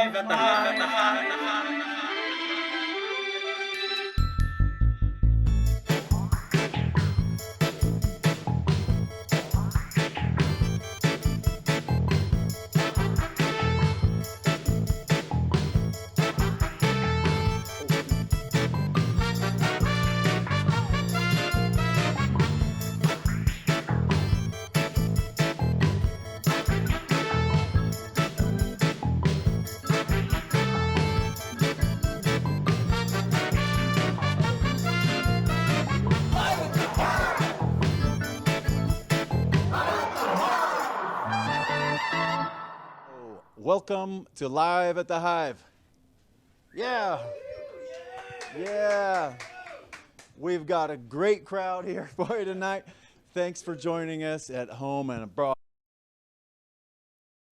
Live at the Hive. Welcome to Live at the Hive. Yeah. Yeah. We've got a great crowd here for you tonight. Thanks for joining us at home and abroad.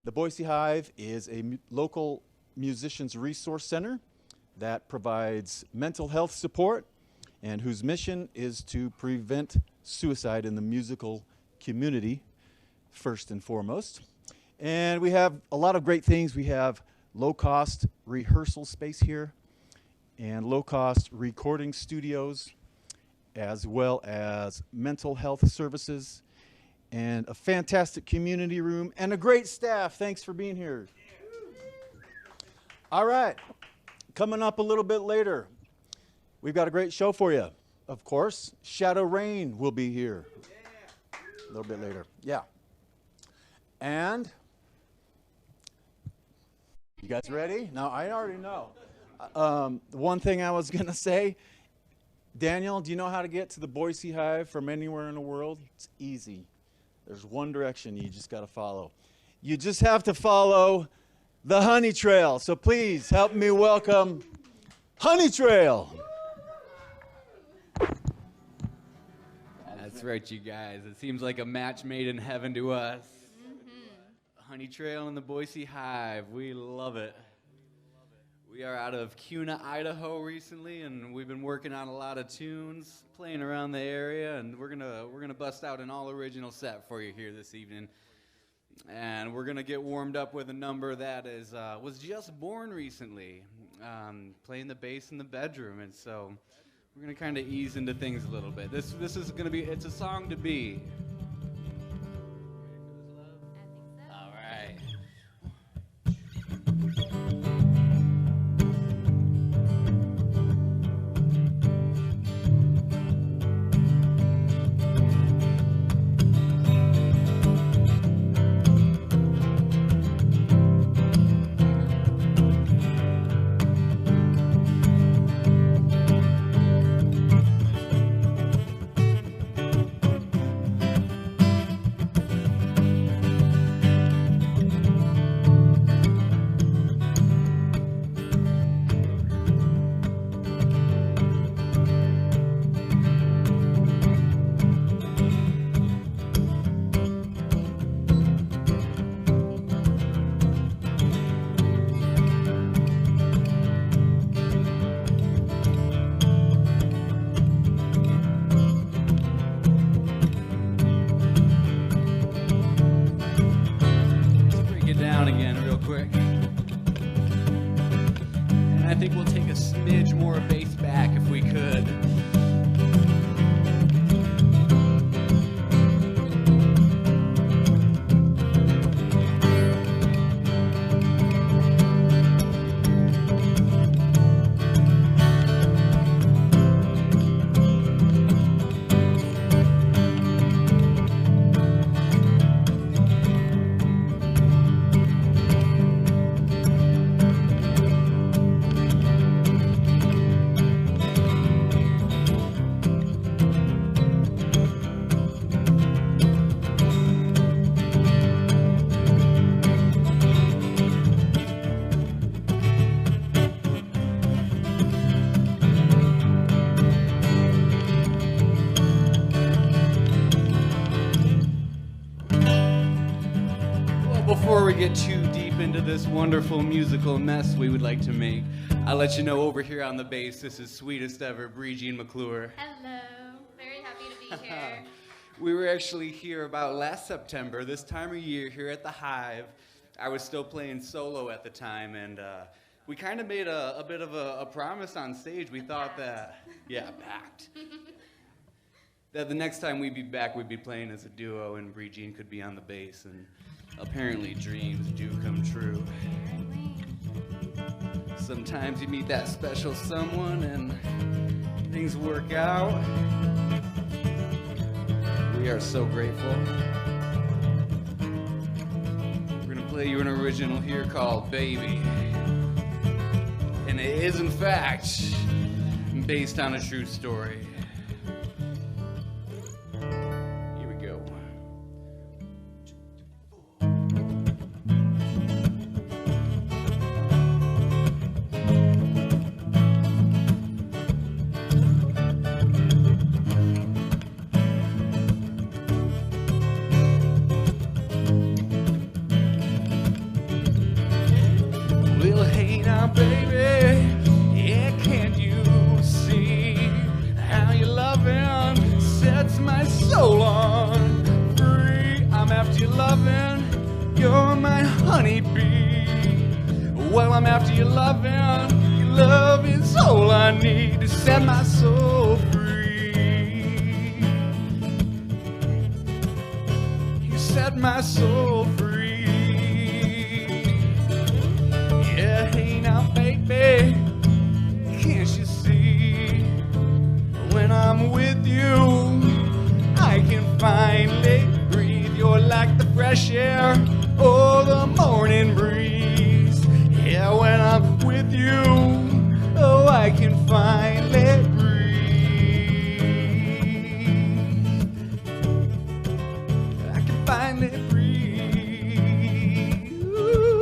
The Boise Hive is a local musicians resource center that provides mental health support and whose mission is to prevent suicide in the musical community, first and foremost. And we have a lot of great things. We have low-cost rehearsal space here and low-cost recording studios, as well as mental health services and a fantastic community room and a great staff. Thanks for being here. All right, coming up a little bit later, we've got a great show for you. Of course, SHADOE RAYNE will be here a little bit later. Yeah. And you guys ready? No, I already know. One thing I was going to say, Daniel, do you know how to get to the Boise Hive from anywhere in the world? It's easy. There's one direction you just got to follow. You just have to follow the Honey Trail. So please help me welcome Honey Trail. That's right, you guys. It seems like a match made in heaven to us. Honey Trail and the Boise Hive. We love it. We are out of Kuna, Idaho recently, and we've been working on a lot of tunes, playing around the area, and we're gonna bust out an all original set for you here this evening. And we're gonna get warmed up with a number that was just born recently, playing the bass in the bedroom, and so we're gonna kind of ease into things a little bit. This is gonna be, it's a song to be. I think we'll take a smidge more bass back if we could. Before we get too deep into this wonderful musical mess we would like to make, I'll let you know over here on the bass, this is sweetest ever, Brigitte McClure. Hello, very happy to be here. We were actually here about last September, this time of year here at the Hive. I was still playing solo at the time, and we kind of made a bit of a promise on stage. We thought that, yeah, packed. That the next time we'd be back, we'd be playing as a duo, and Brie Jean could be on the bass, and apparently dreams do come true. Sometimes you meet that special someone, and things work out. We are so grateful. We're gonna play you an original here called Baby. And it is, in fact, based on a true story. Here we go. Well, hey now, baby, yeah, can't you see how your loving sets my soul on free? I'm after your loving, you're my honeybee. Well, I'm after your love is all I need to set my soul free. You set my soul free. Yeah, hey now, baby, can't you see? When I'm with you, I can finally breathe. You're like the fresh air or the morning breeze. Yeah, when I'm with you, oh, I can finally breathe. I can finally breathe. Ooh.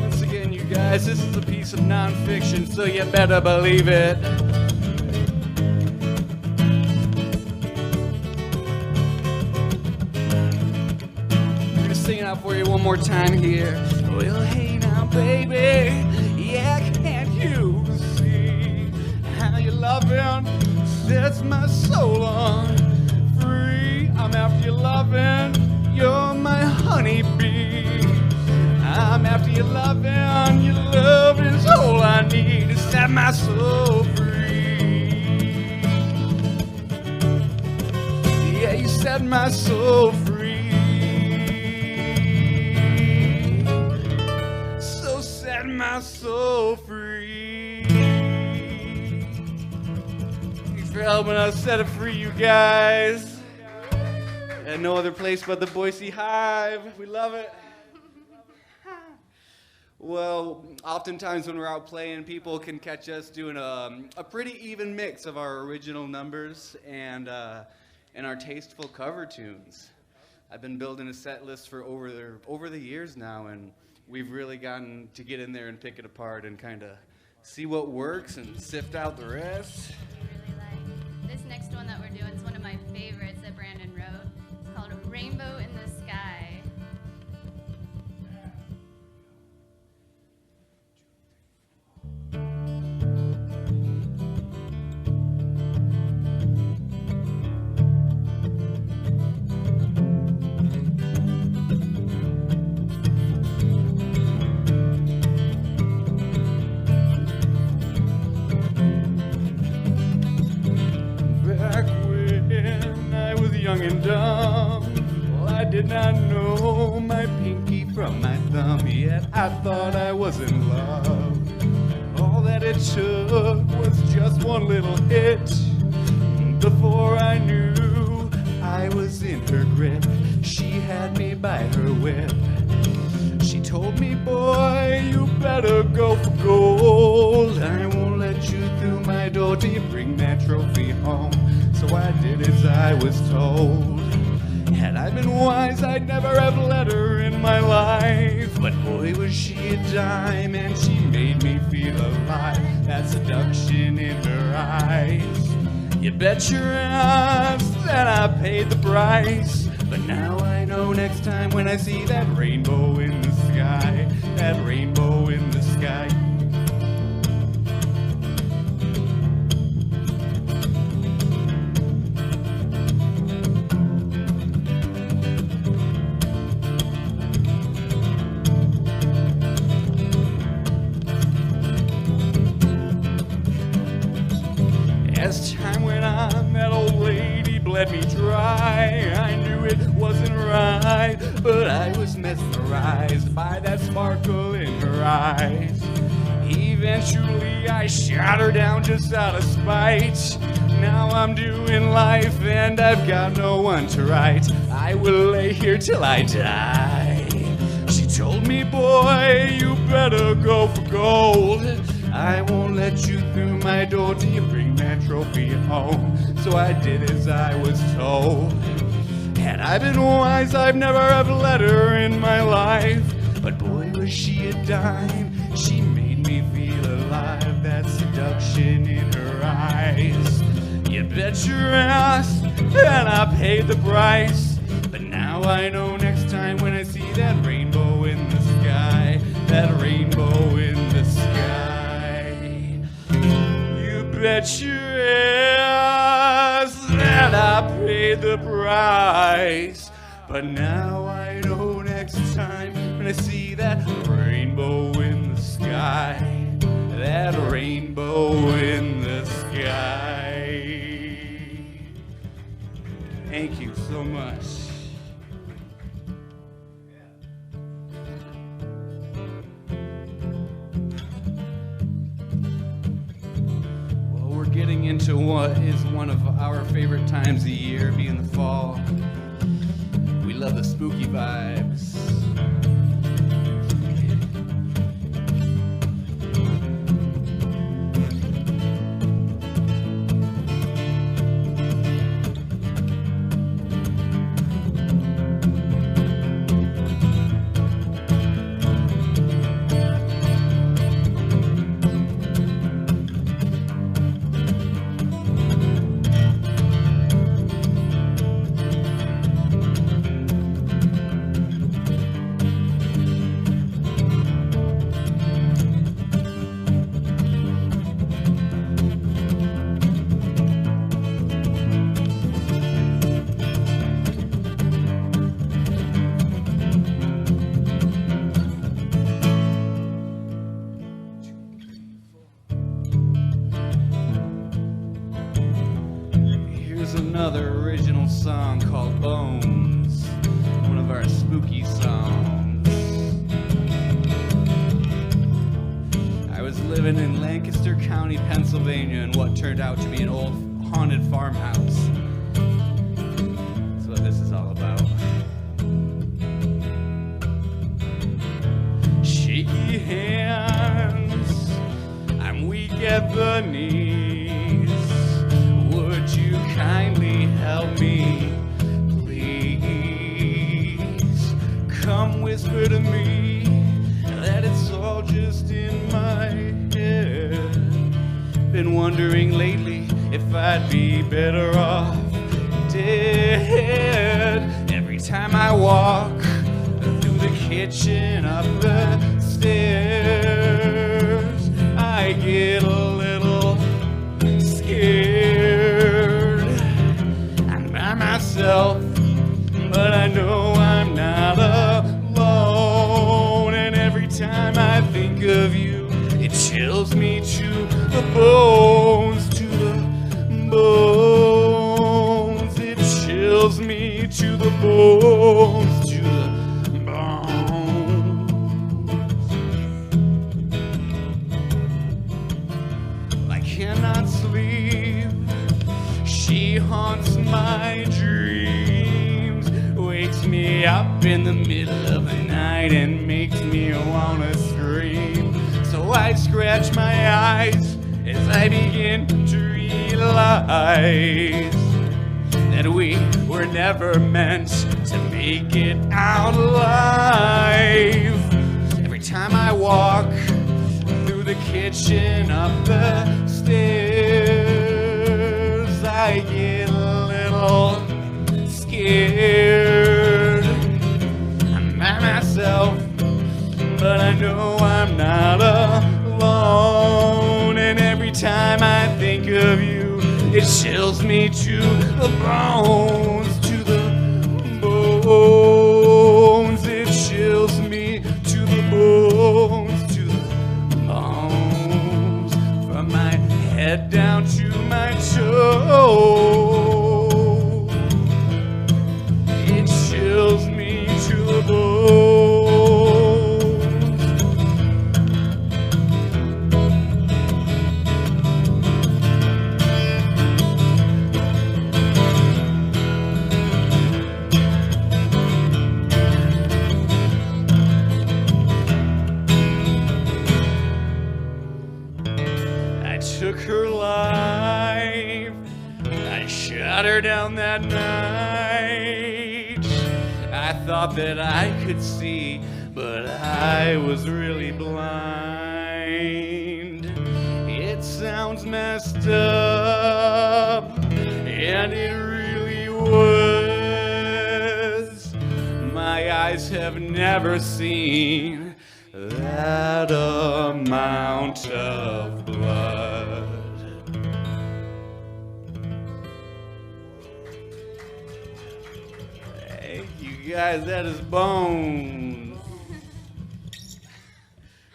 Once again, you guys, this is a piece of nonfiction, so you better believe it. We're gonna sing it out for you one more time here. Well, hey now, baby, yeah, can't you see how your loving sets my soul on free? I'm after your loving, you're my honeybee. I'm after your love is all I need to set my soul free. Yeah, you set my soul free. So set my soul free. Thanks for helping us set it free, you guys. And no other place but the Boise Hive. We love it. Well, oftentimes when we're out playing, people can catch us doing a pretty even mix of our original numbers and our tasteful cover tunes. I've been building a set list for over the years now, and we've really gotten to get in there and pick it apart and kind of see what works and sift out the rest. Really like this next one that we're doing is one of my favorites that Brandon wrote. It's called Rainbow in the Sky. Back when I was young and dumb, well, I did not know my pinky from my thumb, yet I thought I was in love. All that it took was just one little hit. Before I knew I was in her grip, she had me by her whip. She told me, boy, you better go for gold. I won't let you through my door till you bring that trophy home. So I did as I was told. Had I been wise, I'd never have let her in my life. But boy, was she a dime, and she made me feel alive. That seduction in her eyes. You bet your ass that I paid the price. But now I know next time when I see that rainbow in the sky, that rainbow in the sky. As time went on, that old lady bled me dry. I knew it wasn't right, but I was mesmerized by that sparkle in her eyes. Eventually, I shot her down just out of spite. Now I'm doing life, and I've got no one to write. I will lay here till I die. She told me, boy, you better go for gold. I won't let you through my door till you bring that trophy home. So I did as I was told. Had I been wise, I've never have let her in my life. But boy, was she a dime. She made me feel alive. That seduction in her eyes. You bet your ass that I paid the price. But now I know next time when I see that rainbow in the sky, that rainbow in the sky. You bet your ass that I paid the price. But now I know next time when I see that rainbow in the sky, that rainbow in the sky. Thank you so much. Getting into what is one of our favorite times of the year, being the fall. We love the spooky vibes. Another original song called Bones, one of our spooky songs. I was living in Lancaster County, Pennsylvania, in what turned out to be an old haunted farmhouse. That's what this is all about. Shaky hands, I'm weak at the knees. Would you kindly help me, please? Come whisper to me that it's all just in my head. Been wondering lately if I'd be better off dead. Every time I walk through the kitchen, up the stairs, I get a little scared. I'm by myself, but I know I'm not alone. And every time I think of you, it chills me to the bones, to the bones. It chills me to the bones, to the bones. I cannot sleep. She haunts my dreams, wakes me up in the middle of the night and makes me wanna scream. So I scratch my eyes as I begin to realize that we were never meant to make it out alive. Every time I walk through the kitchen, up the stairs, I get a little scared. I'm by myself, but I know I'm not alone. And every time I think of you, it chills me to the bones, to the bones. It chills me to the bones, to the bones. From my head down to my toes, it chills me to the bones. Took her life, I shot her down that night. I thought that I could see, but I was really blind. It sounds messed up, and it really was. My eyes have never seen that amount of blood. Hey, you guys, that is bones.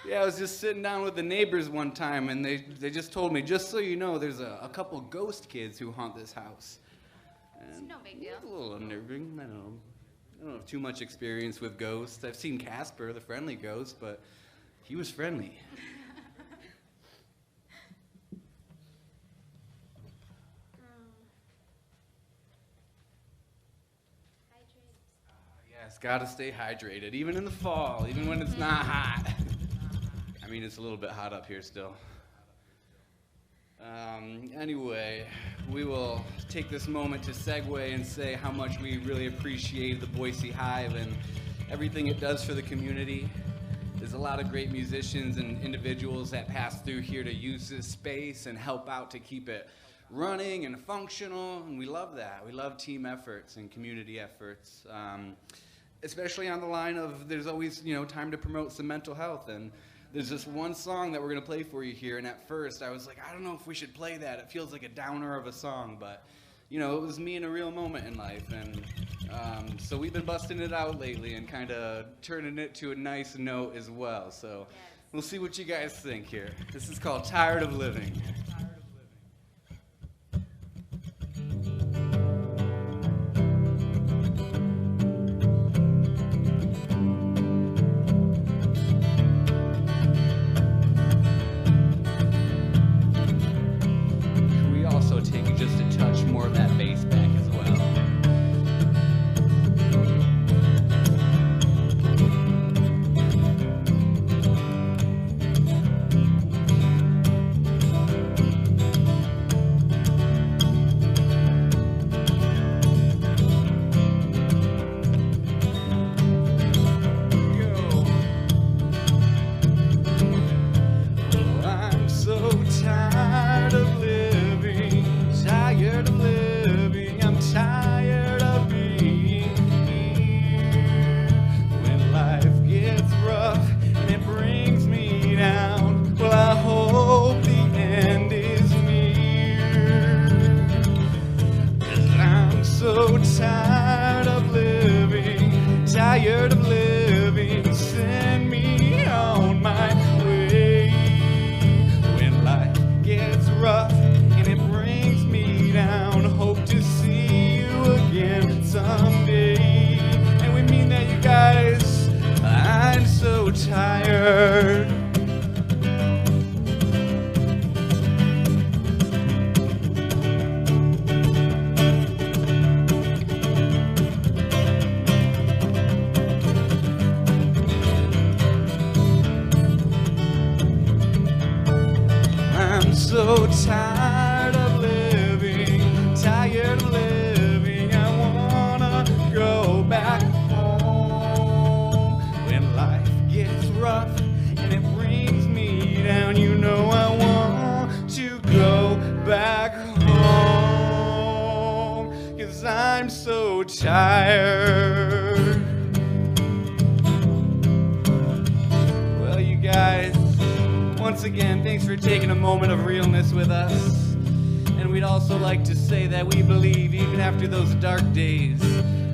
Yeah, I was just sitting down with the neighbors one time, and they just told me, just so you know, there's a couple ghost kids who haunt this house. It's no big deal. It's a little unnerving, I don't have too much experience with ghosts. I've seen Casper, the friendly ghost, but he was friendly. Yes, gotta stay hydrated, even in the fall, even when it's not hot. I mean, it's a little bit hot up here still. Anyway, we will take this moment to segue and say how much we really appreciate the Boise Hive and everything it does for the community. There's a lot of great musicians and individuals that pass through here to use this space and help out to keep it running and functional, and we love that. We love team efforts and community efforts, especially on the line of there's always, time to promote some mental health. And there's this one song that we're going to play for you here, and at first I was like, I don't know if we should play that. It feels like a downer of a song, but it was me in a real moment in life, and so we've been busting it out lately and kind of turning it to a nice note as well. So we'll see what you guys think here. This is called Tired of Living. Just a touch more of that bass back as well. I'm so tired of living, tired I'm so tired. Well, you guys, once again, thanks for taking a moment of realness with us. And we'd also like to say that we believe even after those dark days,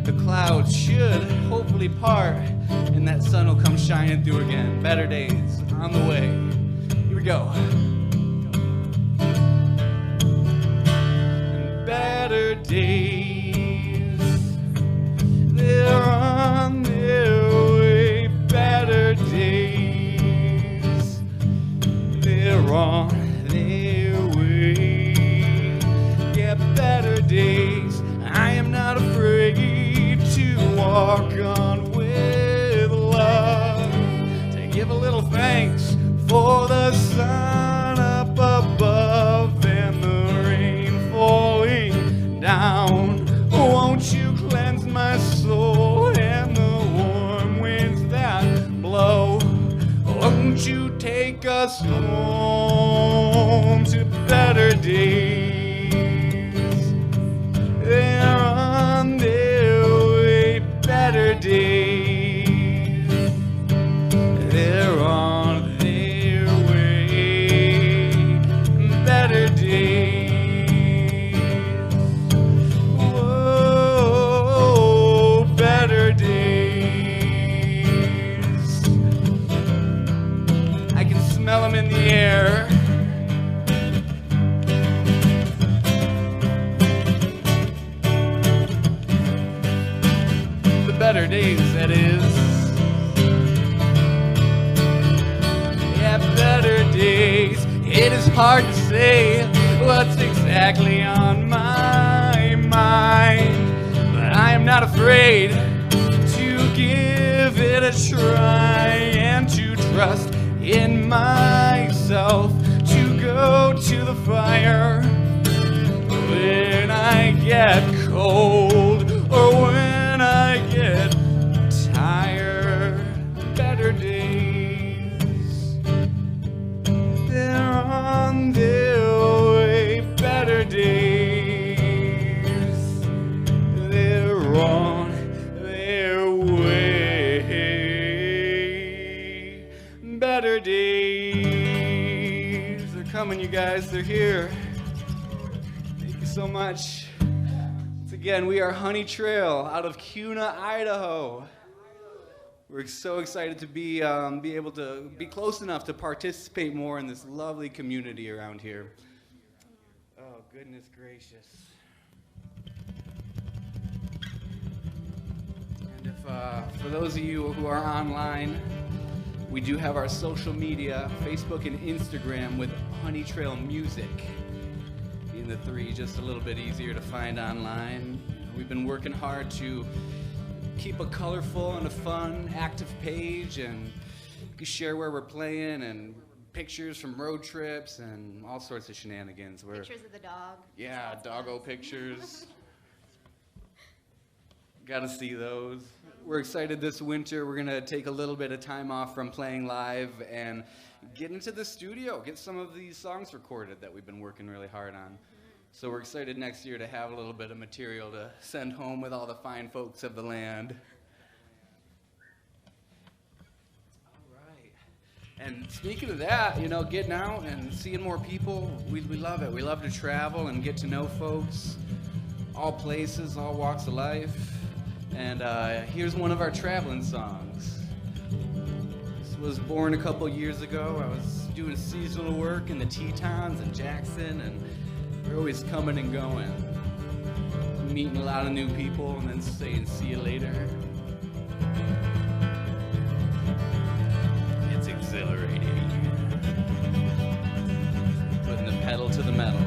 the clouds should hopefully part and that sun will come shining through again. Better days on the way. Here we go. And better days, they're on their way. Better days, they're on their way. Yeah, better days. I am not afraid to walk on with love, to give a little thanks for the sun up above and the rain falling down. Won't you cleanse my soul and the warm winds that blow? Won't you take us home to better days? They're on their way. Better days, they're on their way. Better days, whoa, better days. I can smell them in the air. Better days, that is. Yeah, better days. It is hard to say what's exactly on my mind, but I am not afraid to give it a try and to trust in myself, to go to the fire when I get cold or when I get tired. Better days, they're on their way. Better days, they're on their way. Better days, they're coming, you guys, they're here. Thank you so much. Again, we are Honey Trail out of Kuna, Idaho. We're so excited to be able to be close enough to participate more in this lovely community around here. Oh, goodness gracious. And if, for those of you who are online, we do have our social media, Facebook and Instagram with Honey Trail Music. The three just a little bit easier to find online. We've been working hard to keep a colorful and a fun, active page, and share where we're playing and pictures from road trips and all sorts of shenanigans. Pictures of the dog. Yeah, doggo pictures. Gotta see those. We're excited this winter. We're gonna take a little bit of time off from playing live and get into the studio, get some of these songs recorded that we've been working really hard on. So we're excited next year to have a little bit of material to send home with all the fine folks of the land. All right. And speaking of that, you know, getting out and seeing more people, we love it. We love to travel and get to know folks, all places, all walks of life. And here's one of our traveling songs. This was born a couple years ago. I was doing seasonal work in the Tetons in Jackson, and we're always coming and going, meeting a lot of new people and then saying, see you later. It's exhilarating. Putting the pedal to the metal.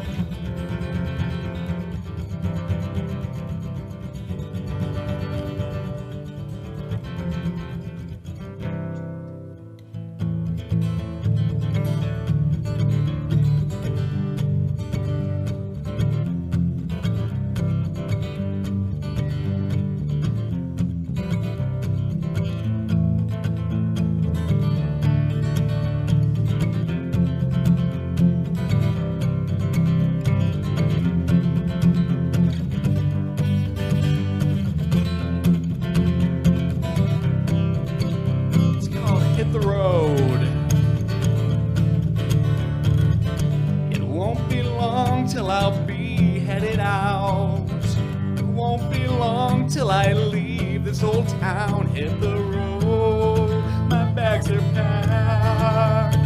till I leave this old town, hit the road. My bags are packed.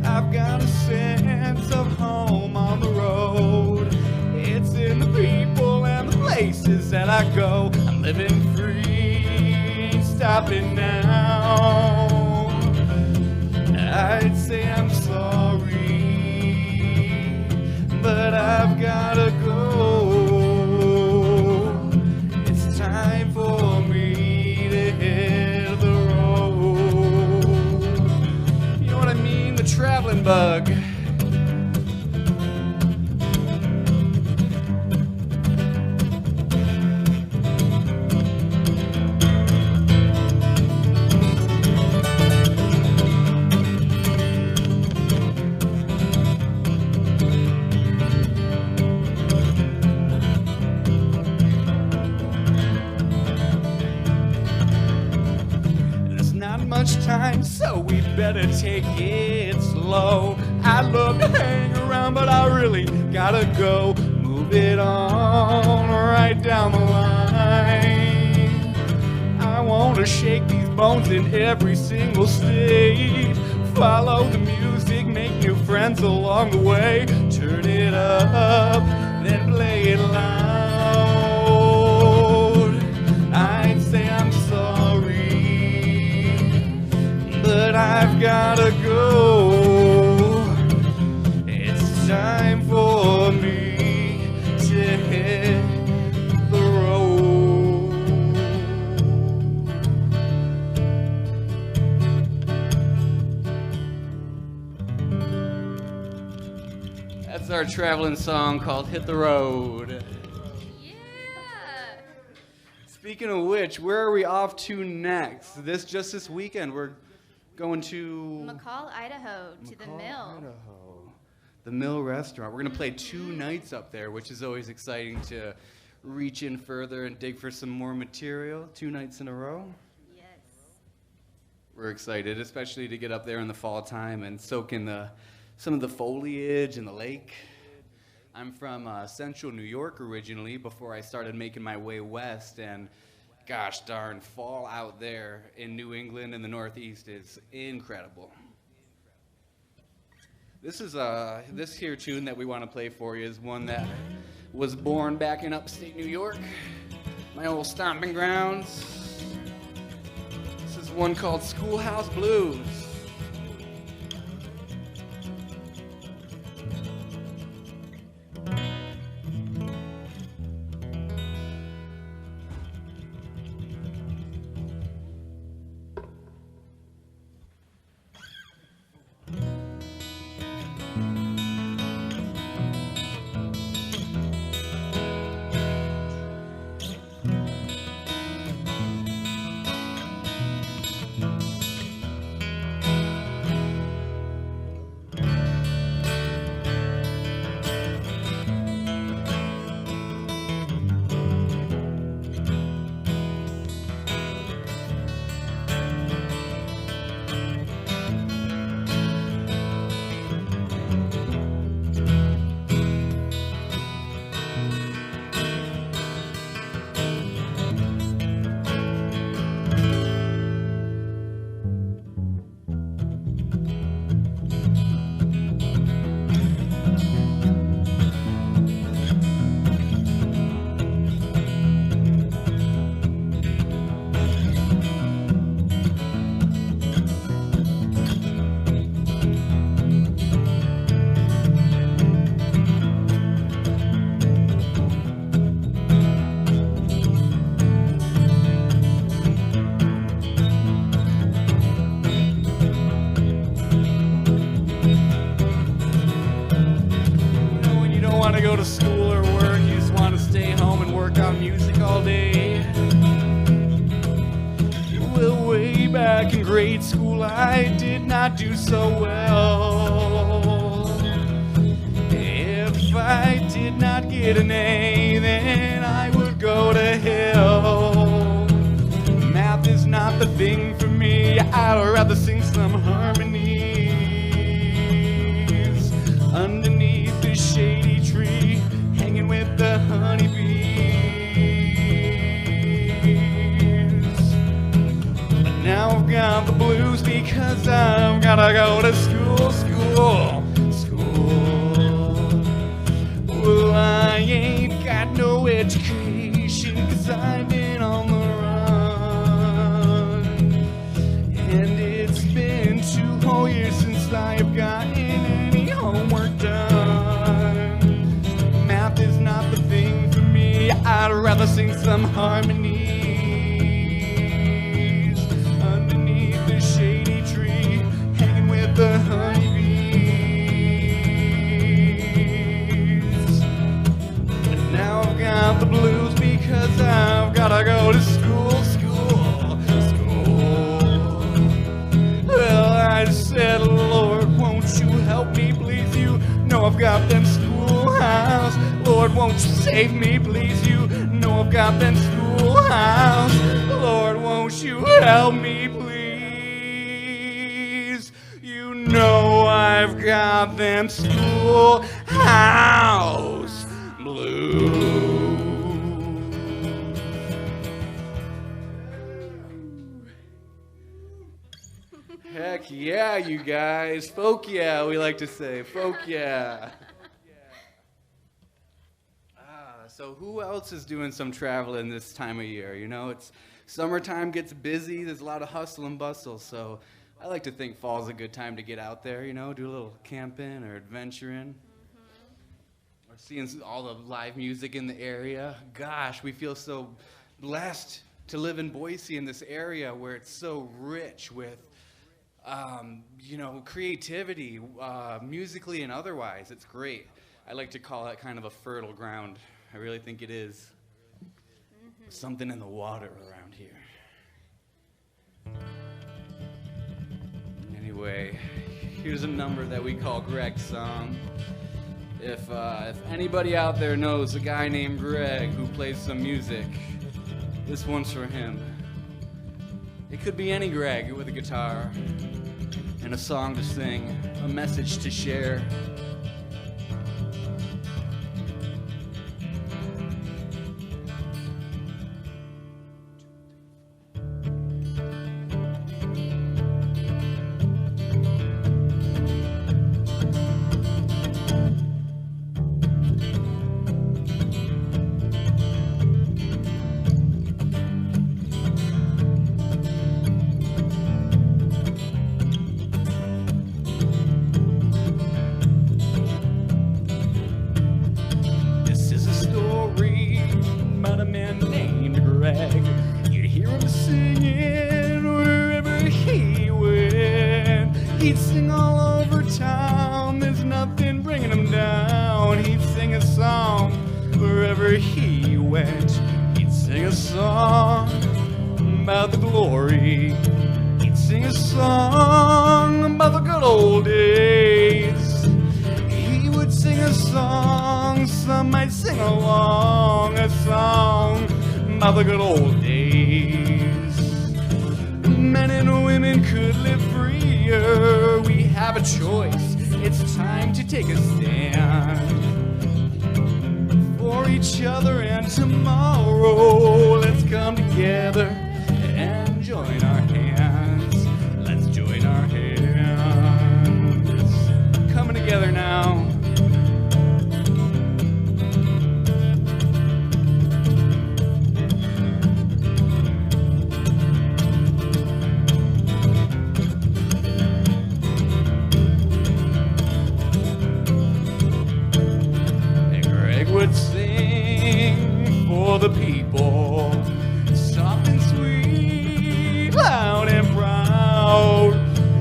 I've got a sense of home on the road. It's in the people and the places that I go. I'm living free, stopping now. I'd say I'm sorry, but I've gotta go. It's time for me to hit the road. You know what I mean? The traveling bug. Time, so we better take it slow. I'd love to hang around, but I really gotta go. Move it on right down the line. I wanna shake these bones in every single state. Follow the music, make new friends along the way. Turn it up, then play it loud. I'd say I'm sorry, but I've gotta go. It's time for me to hit the road. That's our traveling song called Hit the Road. Yeah. Speaking of which, where are we off to next? Just this weekend, we're going to McCall, Idaho, to the Mill. Idaho. The Mill Restaurant. We're going to play 2 nights up there, which is always exciting to reach in further and dig for some more material. 2 nights in a row. Yes. We're excited, especially to get up there in the fall time and soak in some of the foliage and the lake. I'm from central New York originally before I started making my way west, and gosh darn, fall out there in New England and the Northeast is incredible. This is this here tune that we want to play for you is one that was born back in upstate New York, my old stomping grounds. This is one called Schoolhouse Blues. back in grade school, I did not do so well. If I did not get an A, then I would go to hell. Math is not the thing for me. I'd rather sing some harmonies underneath this shady tree, hanging with the honeybees. because I've gotta go to school, school, school. Well, I ain't got no education, cause I've been on the run. And it's been 2 whole years since I've gotten any homework done. Math is not the thing for me, I'd rather sing some harmonies underneath the shady tree, hanging with the honeybees. But now I've got the blues because I've gotta go to school, school, school. Well, I said, Lord, won't you help me, please? You know I've got them schoolhouse. Lord, won't you save me, please? You know I've got them schoolhouse. Lord, won't you help me, please? You know I've got them schoolhouse blues. Heck yeah, you guys. Folk yeah, we like to say. Folk yeah. So who else is doing some traveling this time of year? You know, it's summertime, gets busy, there's a lot of hustle and bustle, so I like to think fall's a good time to get out there, you know, do a little camping or adventuring. Or seeing all the live music in the area. Gosh, we feel so blessed to live in Boise, in this area where it's so rich with you know, creativity, musically and otherwise. It's great. I like to call it kind of a fertile ground. I really think it is. Something in the water around here. Anyway, here's a number that we call Greg's song. If anybody out there knows a guy named Greg who plays some music, this one's for him. It could be any Greg with a guitar and a song to sing, a message to share. You'd hear him singing wherever he went. He'd sing all over town, there's nothing bringing him down. He'd sing a song wherever he went. He'd sing a song about the glory. He'd sing a song about the good old days. He would sing a song, some might sing along, a song about the good old days. Men and women could live freer. We have a choice. It's time to take a stand for each other, and tomorrow let's come together and join our hands. Let's join our hands. Coming together now. The people, soft and sweet, loud and proud.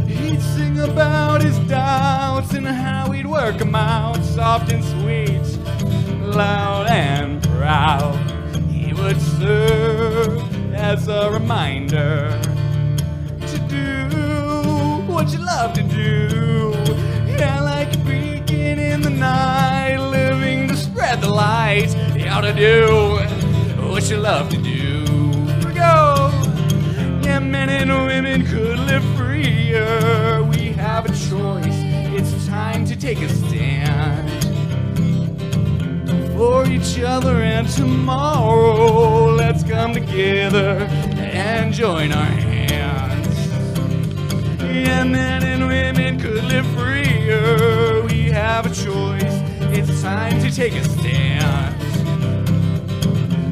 He'd sing about his doubts and how he'd work them out. Soft and sweet, loud and proud. He would serve as a reminder to do what you love to do. Yeah, like a beacon in the night, living to spread the light. You ought to do what you love to do. Here we go. Yeah, men and women could live freer. We have a choice. It's time to take a stand for each other, and tomorrow let's come together and join our hands. Yeah, men and women could live freer. We have a choice. It's time to take a stand.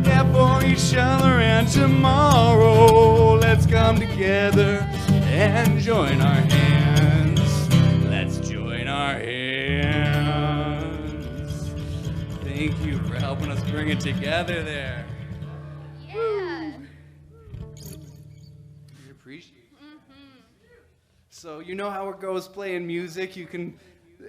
Yeah, for each other and tomorrow. Let's come together and join our hands. Let's join our hands. Thank you for helping us bring it together there. Yeah. We appreciate it. So you know how it goes playing music. You can,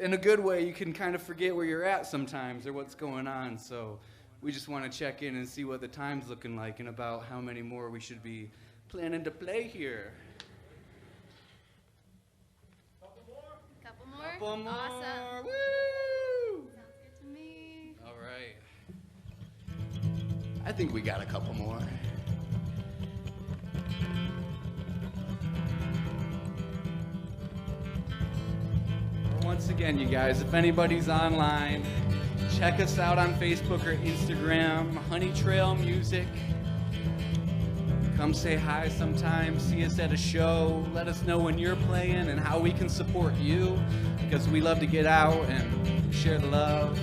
in a good way, you can kind of forget where you're at sometimes or what's going on. So we just want to check in and see what the time's looking like and about how many more we should be planning to play here. Couple more? Couple more. Awesome. Woo! Sounds good to me. All right. I think we got a couple more. Once again, you guys, if anybody's online, check us out on Facebook or Instagram, Honey Trail Music. Come say hi sometime, see us at a show, let us know when you're playing and how we can support you, because we love to get out and share the love.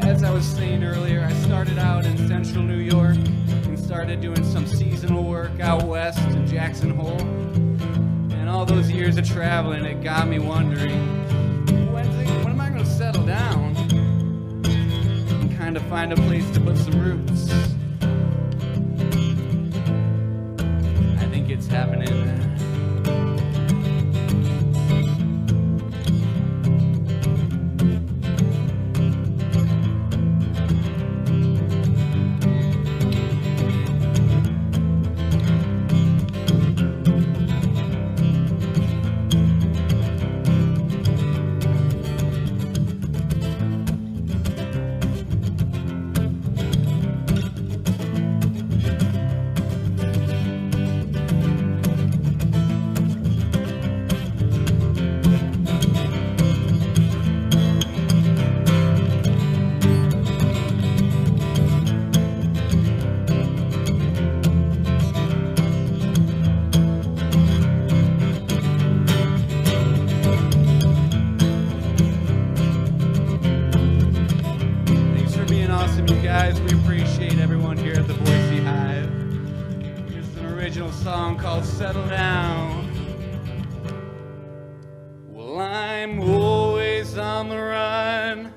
As I was saying earlier, I started out in central New York and started doing some seasonal work out west in Jackson Hole. And all those years of traveling, it got me wondering, when am I going to settle down and kind of find a place to put some roots? I think it's happening. We appreciate everyone here at the Boise Hive. Here's an original song called Settle Down. Well, I'm always on the run.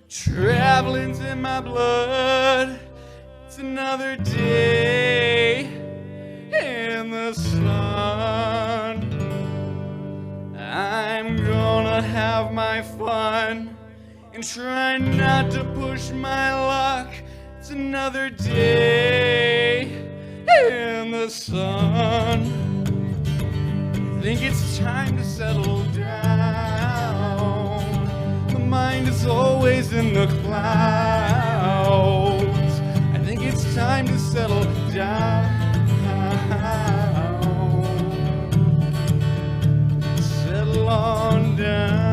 Traveling's in my blood. It's another day in the sun. I'm gonna have my fun and try not to push my luck. It's another day in the sun. Think it's time to settle down. The mind is always in the clouds. I think it's time to settle down. Settle on down.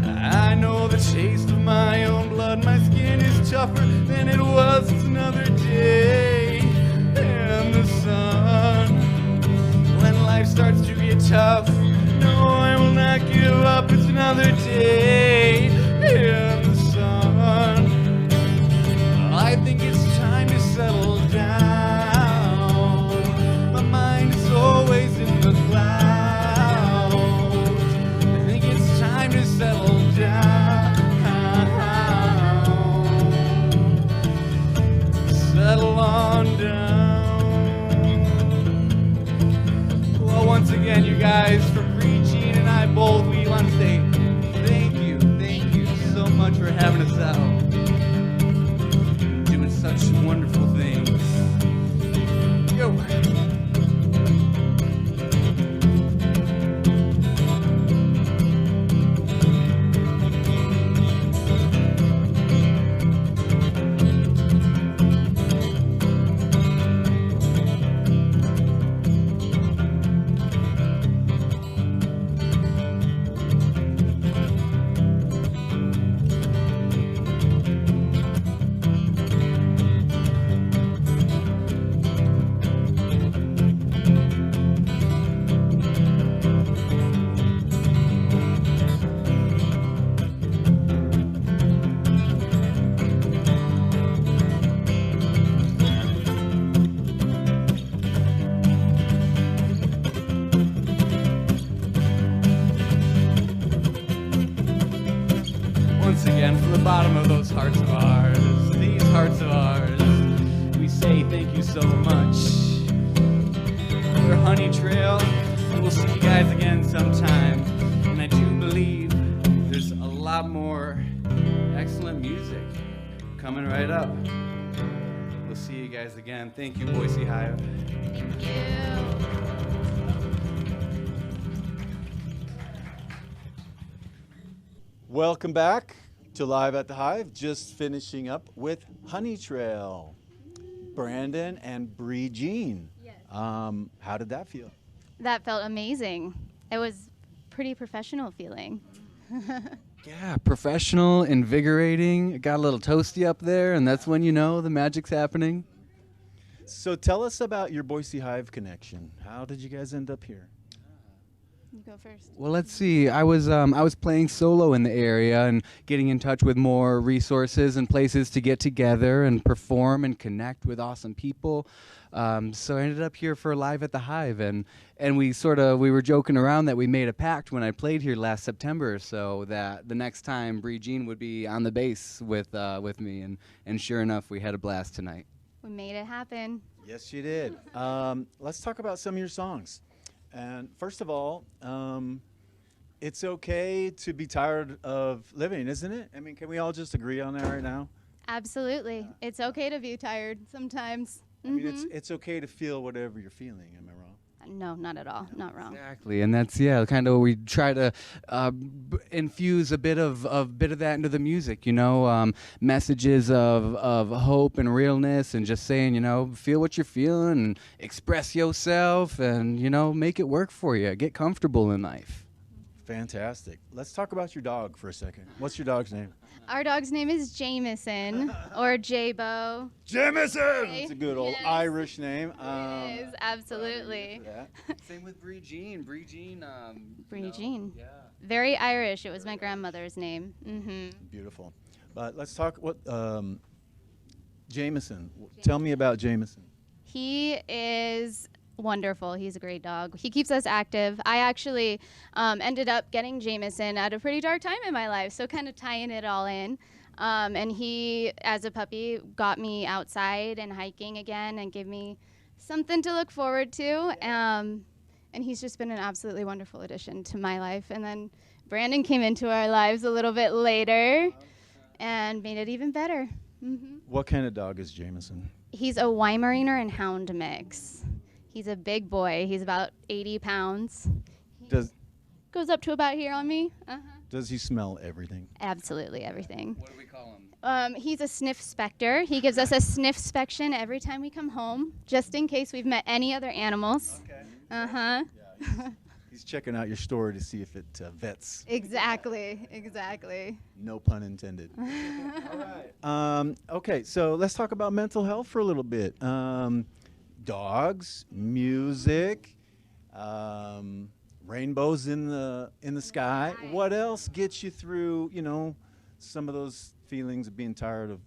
I know the taste of my own blood. My skin is tougher than it was. It's another day in the sun. When life starts to get tough, no, I will not give up. It's another day in the sun. I think it's time to settle down. My mind is always in the clouds. I think it's time to settle down. Settle on down. Well, once again, you guys, for Gene and I both, we want to say thank you so much for having us out. Doing such wonderful things. Go. bottom of those hearts of ours, these hearts of ours, we say thank you so much. We're Honey Trail, and we'll see you guys again sometime. And I do believe there's a lot more excellent music coming right up. We'll see you guys again. Thank you, Boise Hive. Thank you. Welcome back to Live at the Hive. Just finishing up with Honey Trail. Brandon and Bree Jean. Yes. How did that feel? That felt amazing. It was pretty professional feeling. Yeah, professional, invigorating. It got a little toasty up there, and that's when you know the magic's happening. So tell us about your Boise Hive connection. How did you guys end up here? You go first. Well, let's see. I was playing solo in the area and getting in touch with more resources and places to get together and perform and connect with awesome people. So I ended up here for Live at the Hive, and we were joking around that we made a pact when I played here last September, so that the next time Bree Jean would be on the bass with me, and sure enough, we had a blast tonight. We made it happen. Yes, you did. Let's talk about some of your songs. And first of all, it's okay to be tired of living, isn't it? I mean, can we all just agree on that right now? Absolutely. It's okay to be tired sometimes. I mean, it's okay to feel whatever you're feeling. Am I wrong? No, not at all. Not wrong. Exactly, and that's kind of we try to infuse a bit of that into the music. Messages of hope and realness, and just saying, feel what you're feeling, and express yourself, and make it work for you. Get comfortable in life. Fantastic. Let's talk about your dog for a second. What's your dog's name? Our dog's name is Jameson, or J-Bo. Jameson! It's a good old Yes. Irish name. It is, absolutely. Same with Bree Jean. Bree Jean. Bree Jean. Yeah. Very Irish. It was my grandmother's name. Beautiful. But let's talk Jameson. Tell me about Jameson. He is wonderful. He's a great dog. He keeps us active. I actually ended up getting Jameson at a pretty dark time in my life, so kind of tying it all in. And he, as a puppy, got me outside and hiking again and gave me something to look forward to. And he's just been an absolutely wonderful addition to my life. And then Brandon came into our lives a little bit later and made it even better. What kind of dog is Jameson? He's a Weimaraner and Hound mix. He's a big boy. He's about 80 pounds. Goes up to about here on me. Does he smell everything? Absolutely everything. What do we call him? He's a sniff specter. He gives us a sniff spection every time we come home, just in case we've met any other animals. Okay. Yeah, He's checking out your story to see if it vets. exactly. No pun intended. All right. Okay, so let's talk about mental health for a little bit. Dogs, music, rainbows in the sky. What else gets you through, some of those feelings of being tired of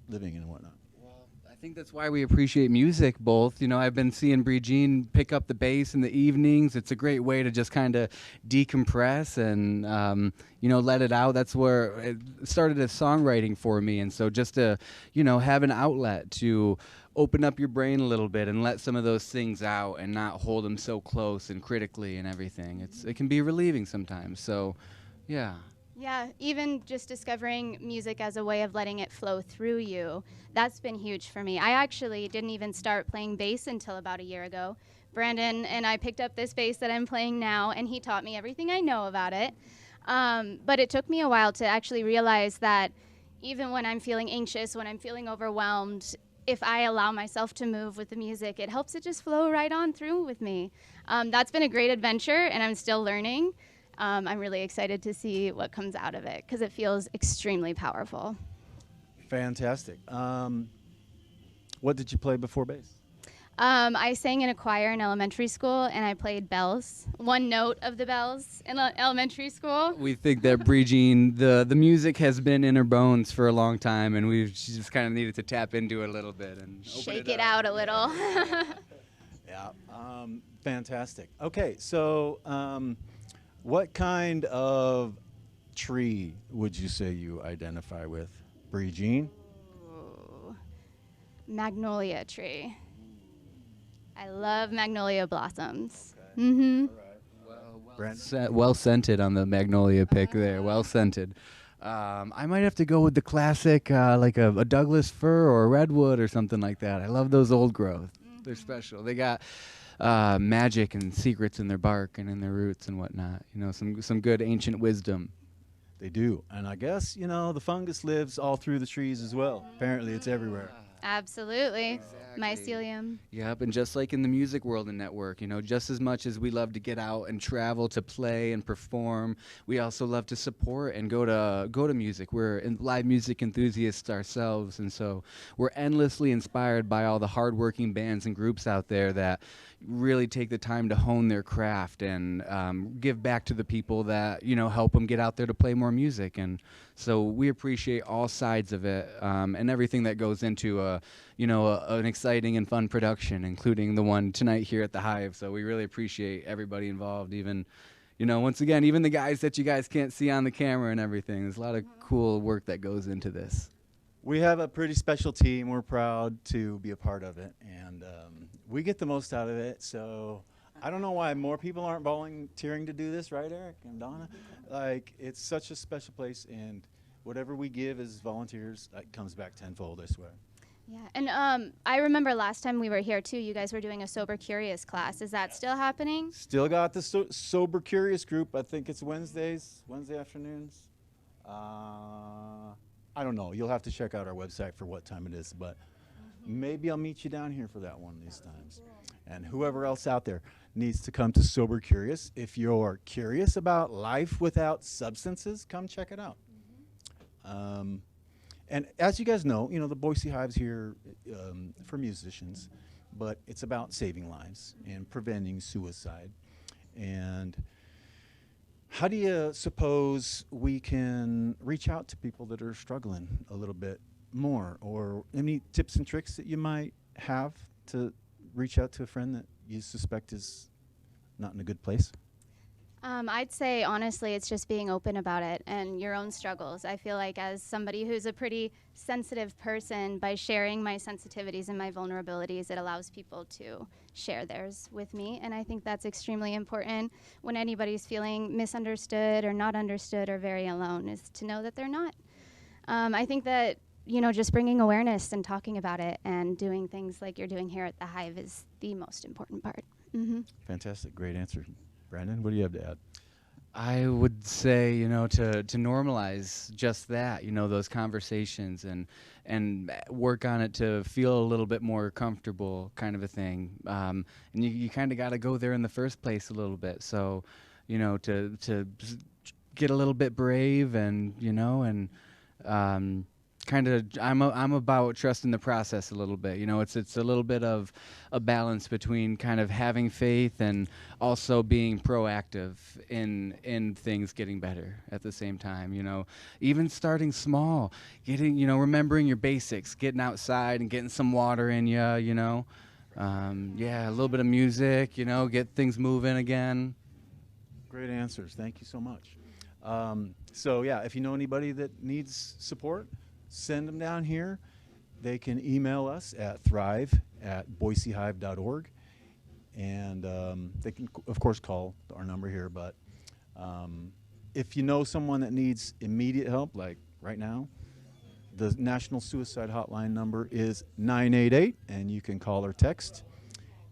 living and whatnot? Well, I think that's why we appreciate music both. I've been seeing Bree Jean pick up the bass in the evenings. It's a great way to just kind of decompress and, let it out. That's where it started as songwriting for me. And so just to, have an outlet to open up your brain a little bit and let some of those things out and not hold them so close and critically and everything. It can be relieving sometimes. So, yeah. Yeah, even just discovering music as a way of letting it flow through you, that's been huge for me. I actually didn't even start playing bass until about a year ago. Brandon and I picked up this bass that I'm playing now, and he taught me everything I know about it. But it took me a while to actually realize that even when I'm feeling anxious, when I'm feeling overwhelmed, if I allow myself to move with the music, it helps it just flow right on through with me. That's been a great adventure, and I'm still learning. I'm really excited to see what comes out of it because it feels extremely powerful. Fantastic. What did you play before bass? I sang in a choir in elementary school, and I played bells, one note of the bells in elementary school. We think that Bree Jean, the music has been in her bones for a long time, and she just kind of needed to tap into it a little bit and shake it out a little. Yeah, fantastic. Okay, so what kind of tree would you say you identify with? Bree Jean. Ooh. Magnolia tree. I love magnolia blossoms. Mm-hmm. Well scented on the magnolia pick there. Well scented. I might have to go with the classic, like a Douglas fir or a redwood or something like that. I love those old growth. They're special. They got magic and secrets in their bark and in their roots and whatnot. You know, some good ancient wisdom. They do. And I guess, you know, the fungus lives all through the trees as well. Apparently it's everywhere. Absolutely. Mycelium. Yep, and just like in the music world and network, you know, just as much as we love to get out and travel to play and perform, we also love to support and go to music. We're live music enthusiasts ourselves, and so we're endlessly inspired by all the hardworking bands and groups out there that really take the time to hone their craft and give back to the people that, you know, help them get out there to play more music. And so we appreciate all sides of it and everything that goes into an exciting and fun production, including the one tonight here at the Hive. So we really appreciate everybody involved, even, you know, once again, even the guys that you guys can't see on the camera and everything. There's a lot of cool work that goes into this. We have a pretty special team. We're proud to be a part of it, and we get the most out of it. So I don't know why more people aren't volunteering to do this, right, Eric and Donna? Like, it's such a special place, and whatever we give as volunteers, it comes back tenfold, I swear. Yeah, and I remember last time we were here too, you guys were doing a Sober Curious class. Is that still happening? Still got the Sober Curious group. I think it's Wednesday afternoons. I don't know. You'll have to check out our website for what time it is, but maybe I'll meet you down here for that one of these times. And whoever else out there needs to come to Sober Curious. If you're curious about life without substances, come check it out. And as you guys know, you know, the Boise Hive's here for musicians, but it's about saving lives and preventing suicide. And how do you suppose we can reach out to people that are struggling a little bit more, or any tips and tricks that you might have to reach out to a friend that you suspect is not in a good place? I'd say, honestly, it's just being open about it and your own struggles. I feel like as somebody who's a pretty sensitive person, by sharing my sensitivities and my vulnerabilities, it allows people to share theirs with me. And I think that's extremely important when anybody's feeling misunderstood or not understood or very alone, is to know that they're not. I think that, you know, just bringing awareness and talking about it and doing things like you're doing here at the Hive is the most important part. Mm-hmm. Fantastic. Great answer. Brandon, what do you have to add? I would say, you know, to normalize just that, you know, those conversations and work on it to feel a little bit more comfortable, kind of a thing. And you kind of got to go there in the first place a little bit. So, you know, to get a little bit brave and, you know, and kind of, I'm about trusting the process a little bit. You know, it's a little bit of a balance between kind of having faith and also being proactive in things getting better at the same time. You know, even starting small, remembering your basics, getting outside and getting some water in you. You know, a little bit of music. You know, get things moving again. Great answers. Thank you so much. So yeah, if you know anybody that needs support, send them down here. They can email us at thrive@boisehive.org. And they can, of course, call our number here. But if you know someone that needs immediate help, like right now, the National Suicide Hotline number is 988, and you can call or text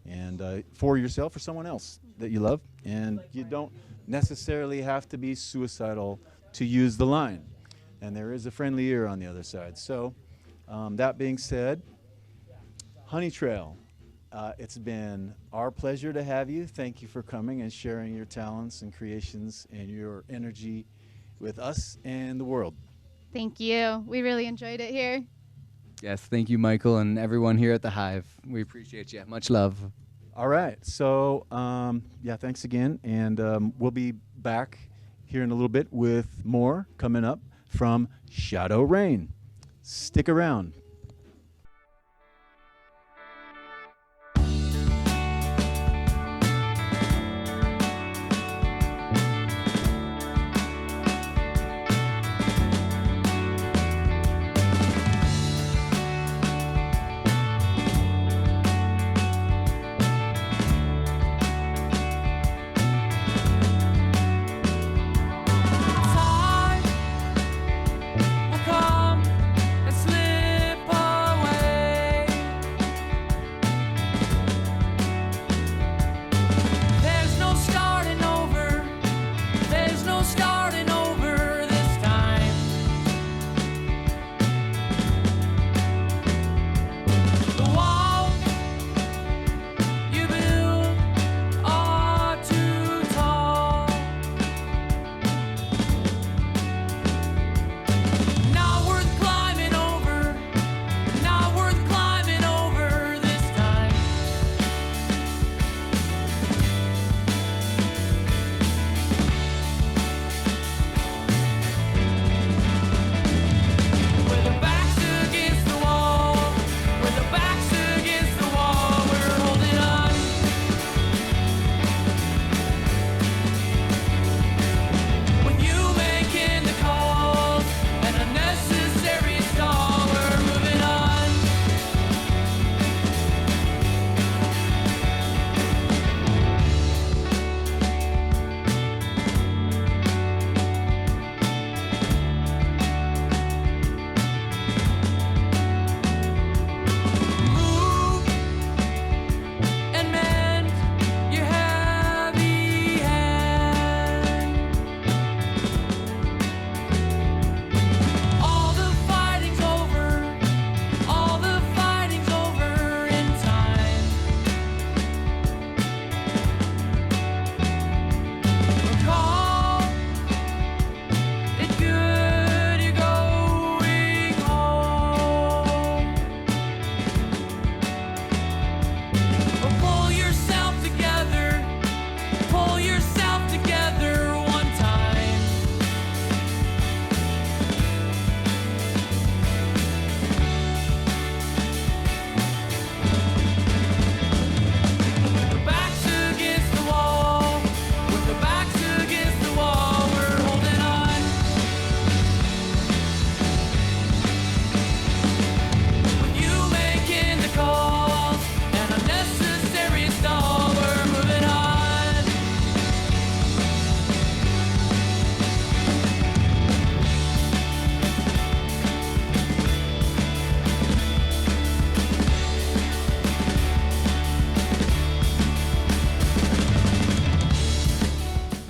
and for yourself or someone else that you love. And you don't necessarily have to be suicidal to use the line. And there is a friendly ear on the other side. So that being said, Honey Trail, it's been our pleasure to have you. Thank you for coming and sharing your talents and creations and your energy with us and the world. Thank you. We really enjoyed it here. Yes, thank you, Michael, and everyone here at the Hive. We appreciate you. Much love. All right. So, thanks again. And we'll be back here in a little bit with more coming up from SHADOE RAYNE. Stick around.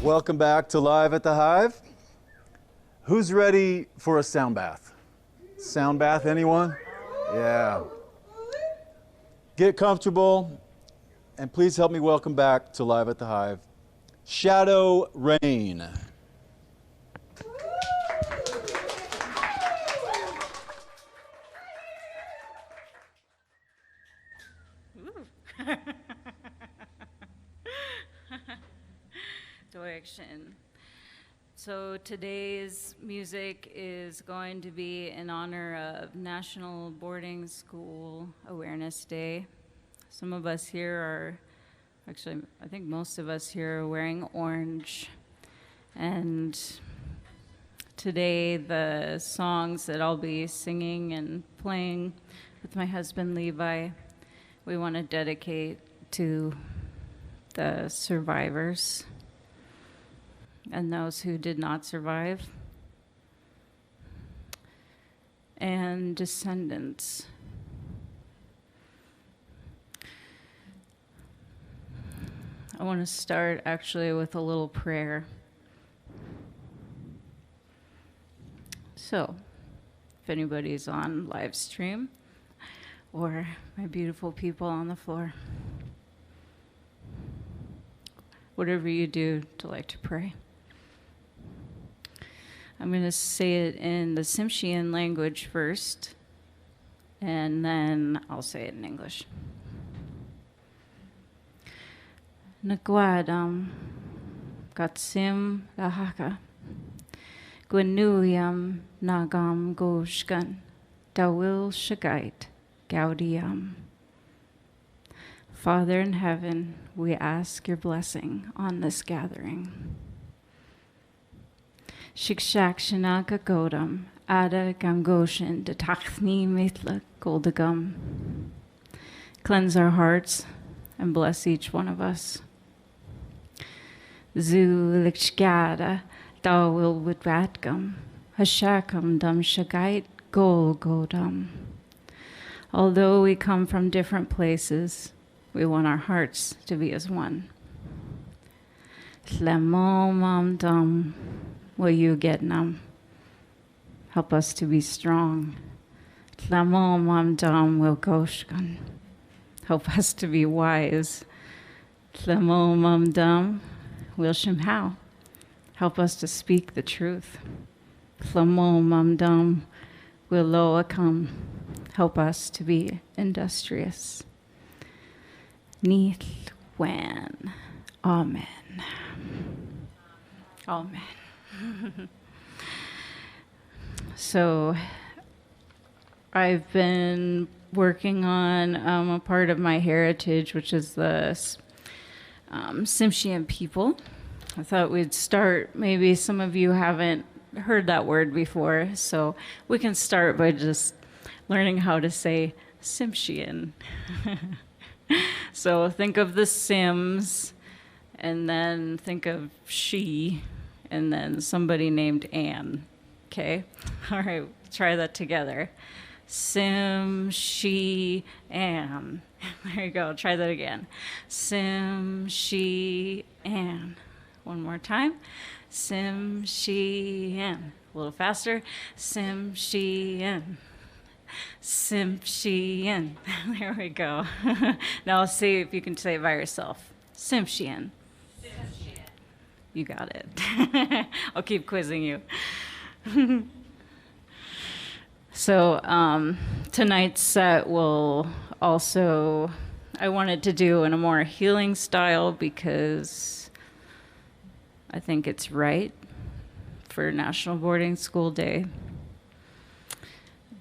Welcome back to Live at the Hive. Who's ready for a sound bath? Sound bath, anyone? Yeah. Get comfortable, and please help me welcome back to Live at the Hive, SHADOE RAYNE. Direction. So today's music is going to be in honor of National Boarding School Awareness Day. Some of us here are, actually, I think most of us here are wearing orange. And today the songs that I'll be singing and playing with my husband Levi, we want to dedicate to the survivors and those who did not survive, and descendants. I want to start actually with a little prayer. So, if anybody's on live stream, or my beautiful people on the floor, whatever you do to like to pray. I'm going to say it in the Tsimshian language first, and then I'll say it in English. Nagwadam Gatsim Lahaka Gwenuyam Nagam Goshkan Dawil Shagait Gaudiam. Father in heaven, we ask your blessing on this gathering. Shikshak Shanaka Godam, Ada Gangoshin, Detachni Mitla Goldagum. Cleanse our hearts and bless each one of us. Zu Likshgada, Dawil Widratgum, Hashakam Dam Shagait Gol Godam. Although we come from different places, we want our hearts to be as one. Tlemo Mam Dam. Will you get nam? Help us to be strong. Tlamo mam dam will goshkan. Help us to be wise. Tlamo mam dam will shimhao. Help us to speak the truth. Tlamo mam dam will loakam. Help us to be industrious. Nith wan. Amen. Amen. So I've been working on a part of my heritage, which is the Tsimshian people. I thought we'd start, maybe some of you haven't heard that word before, so we can start by just learning how to say Tsimshian. So think of the Sims, and then think of she, and then somebody named Anne. Okay? All right, try that together. Sim, she, Anne. There you go, try that again. Sim, she, Anne. One more time. Sim, she, Anne. A little faster. Sim, she, Anne. Sim, she, Anne. There we go. Now let's see if you can say it by yourself. Sim, she, Anne. You got it. I'll keep quizzing you. So tonight's set will also, I wanted to do in a more healing style because I think it's right for National Boarding School Day.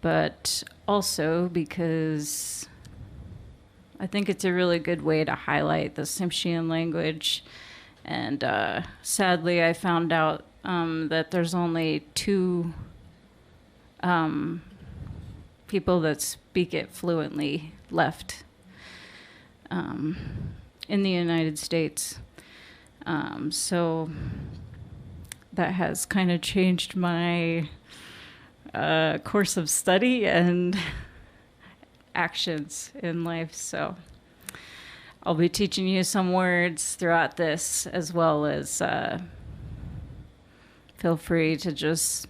But also because I think it's a really good way to highlight the Tsimshian language. And sadly, I found out that there's only 2 people that speak it fluently left in the United States. So that has kind of changed my course of study and actions in life. So I'll be teaching you some words throughout this, as well as feel free to just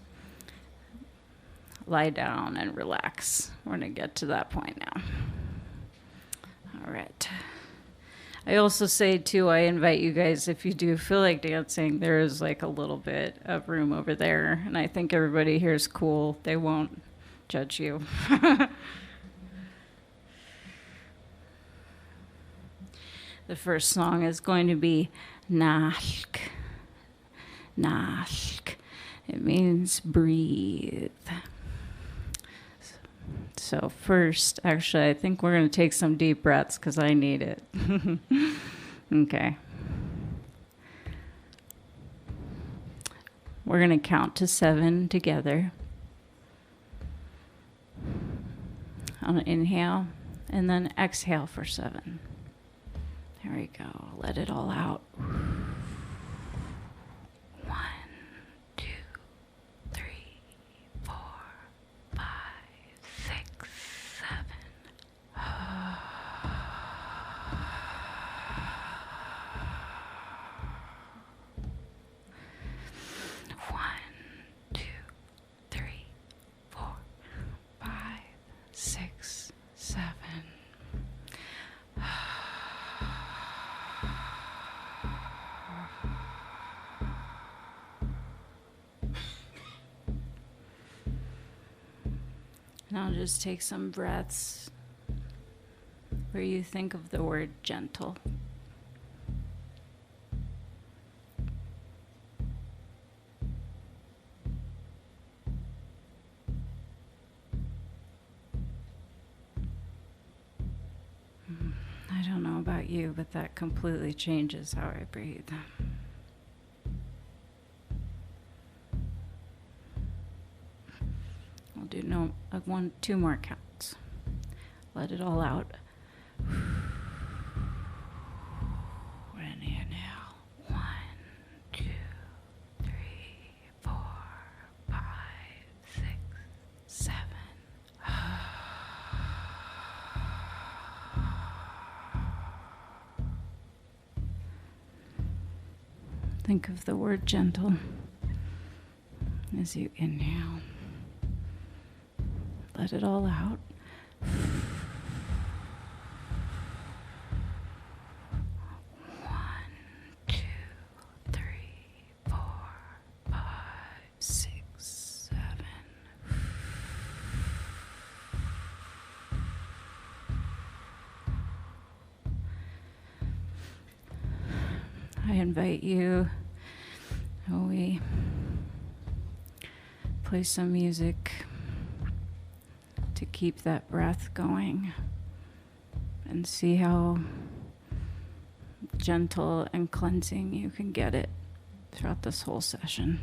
lie down and relax. We're going to get to that point now. All right. I also say, too, I invite you guys, if you do feel like dancing, there is like a little bit of room over there. And I think everybody here is cool. They won't judge you. The first song is going to be Nashk. Nashk. It means breathe. So first, actually, I think we're going to take some deep breaths because I need it. Okay. We're going to count to 7 together. On an inhale, and then exhale for 7. There we go. Let it all out. 1, 2, 3, 4, 5, 6, 7. 1, 2, 3, 4, 5, 6, 7. Now just take some breaths where you think of the word gentle. I don't know about you, but that completely changes how I breathe. I'll do 2 more counts. Let it all out. And inhale. 1, 2, 3, 4, 5, 6, 7. Think of the word gentle as you inhale. Let it all out. 1, 2, 3, 4, 5, 6, 7. I invite you, we play some music to keep that breath going and see how gentle and cleansing you can get it throughout this whole session.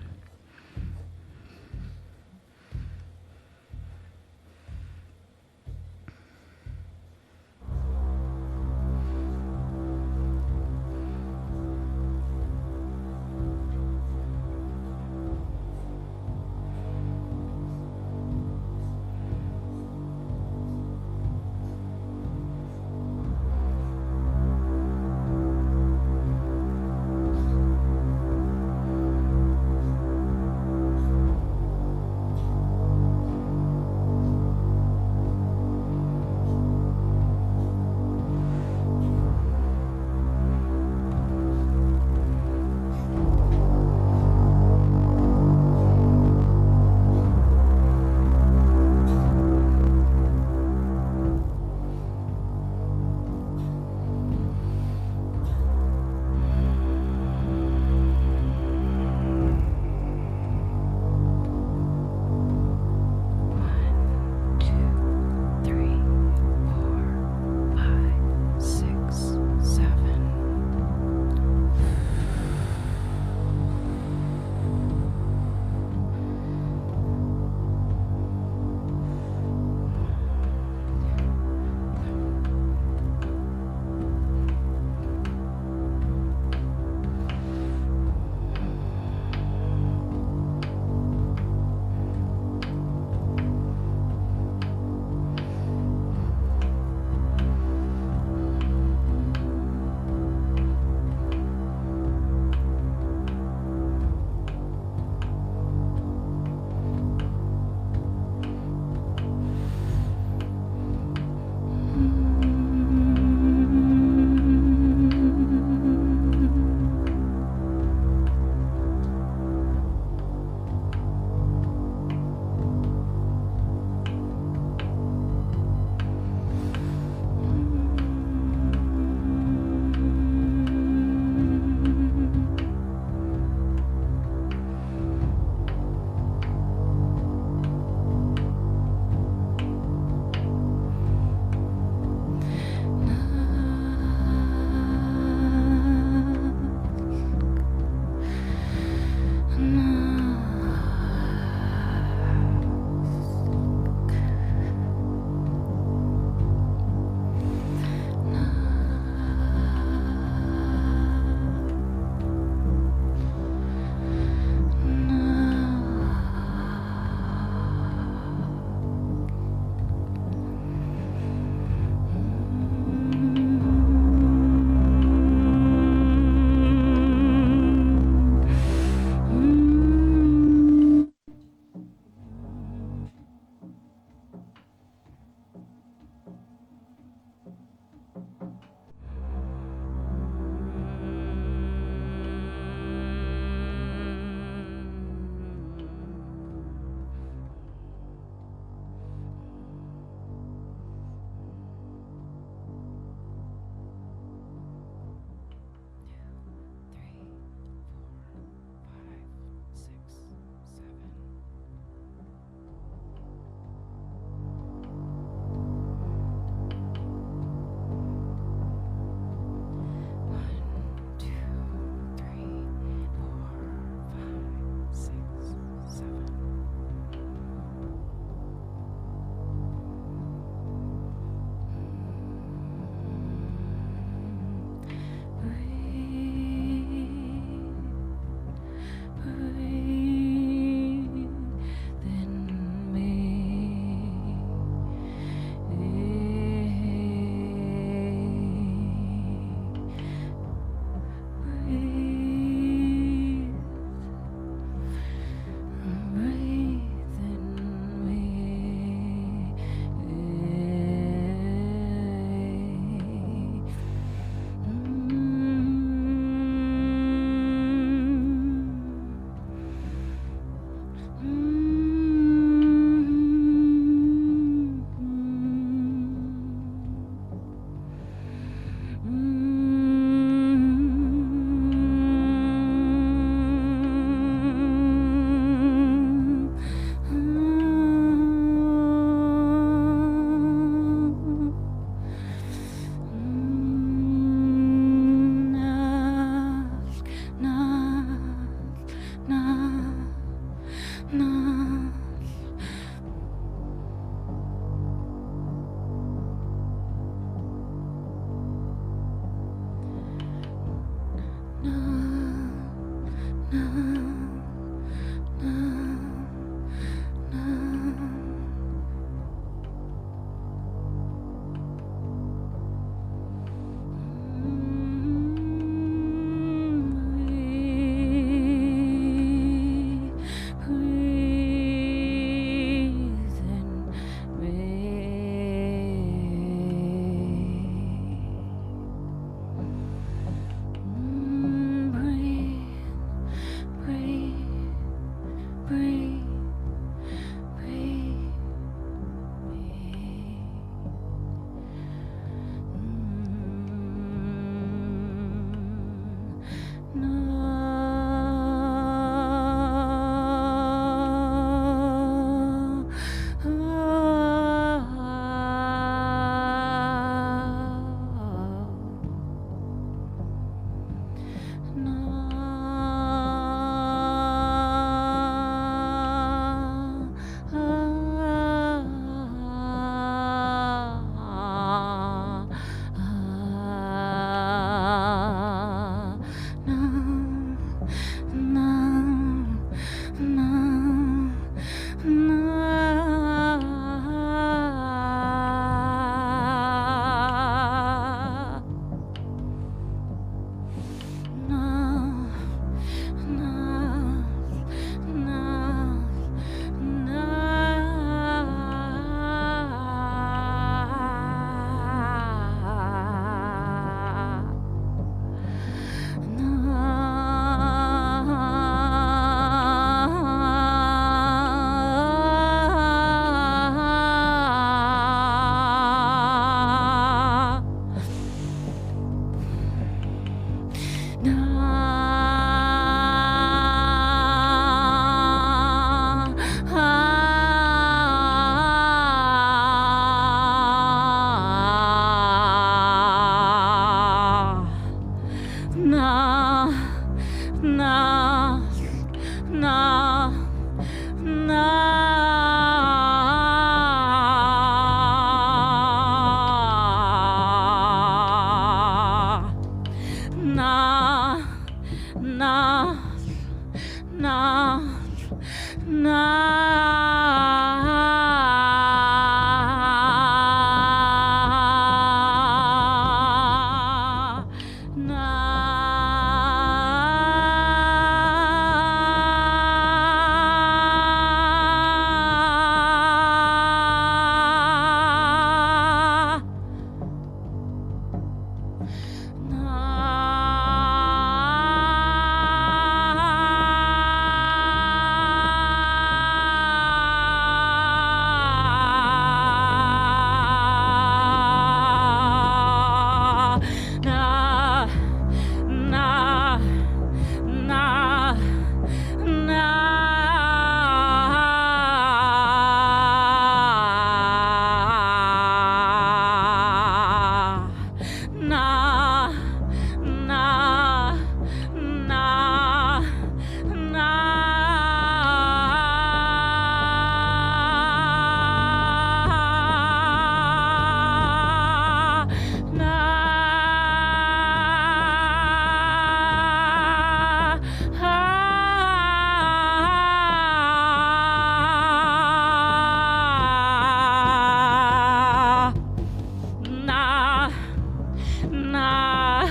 nah,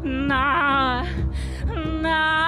nah, nah,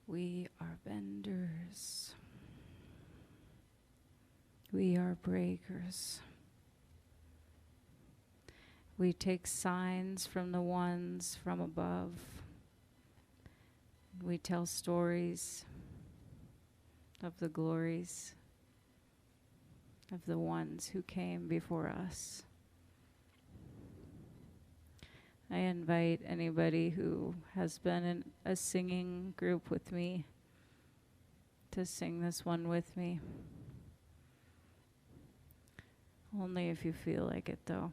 We are benders. We are breakers. We take signs from the ones from above. We tell stories of the glories of the ones who came before us. I invite anybody who has been in a singing group with me to sing this one with me. Only if you feel like it, though.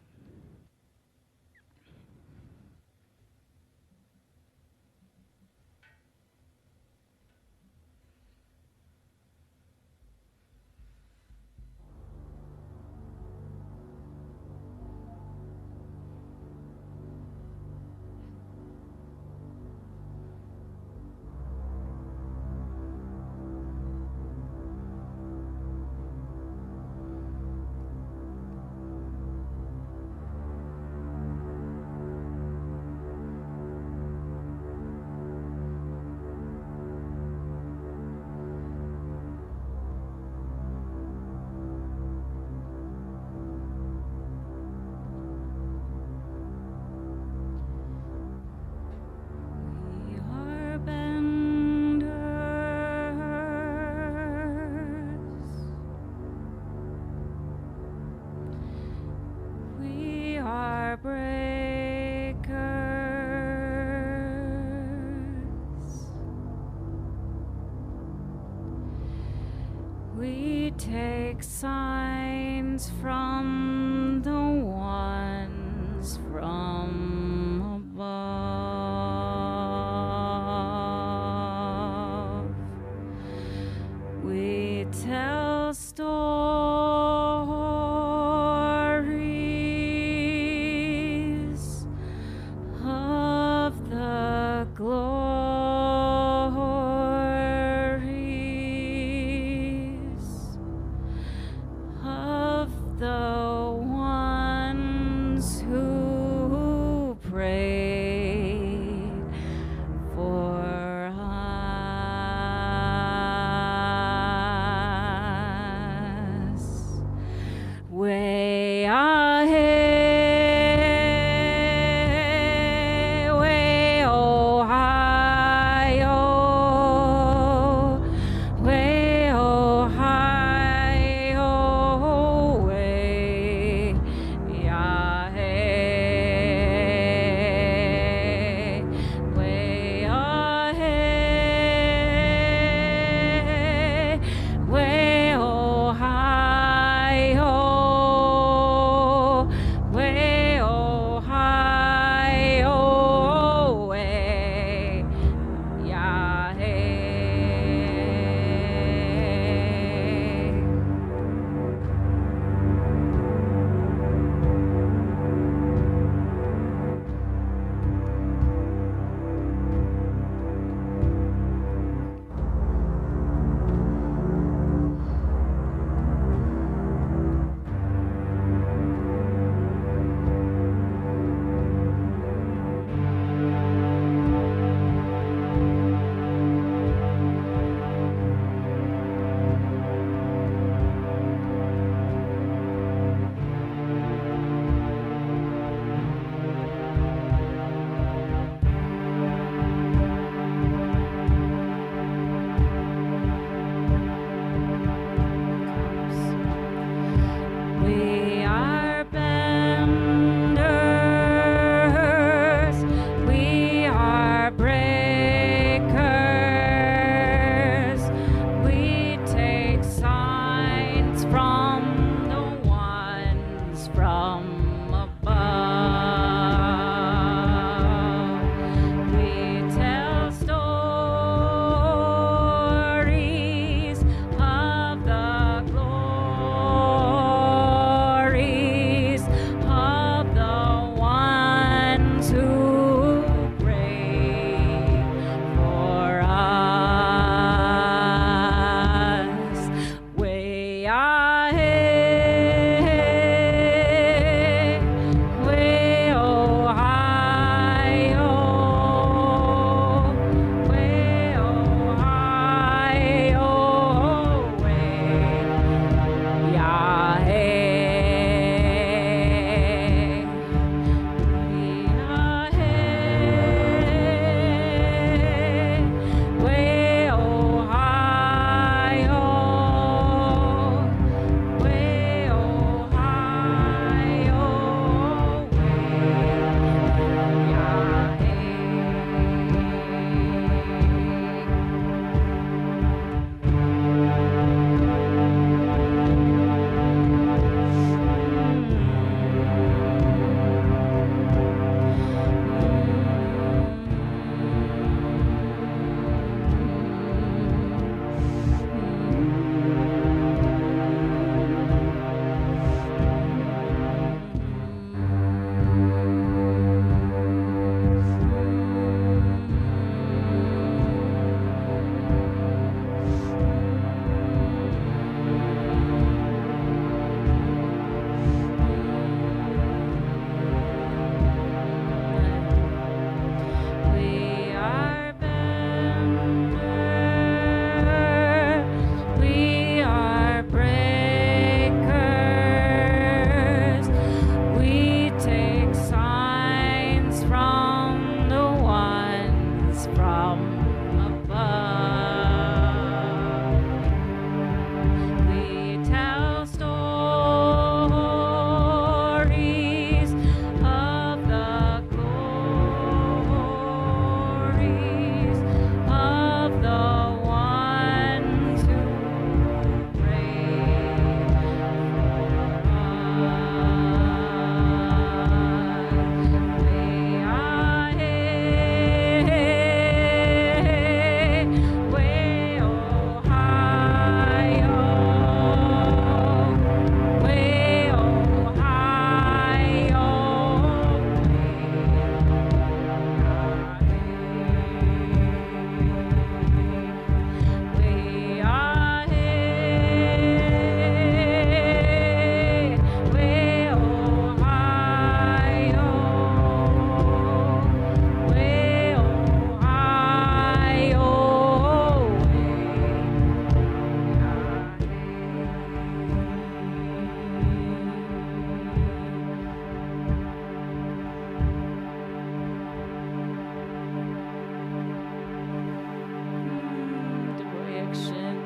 We take signs from the ones from above. We tell stories of the glories of the ones who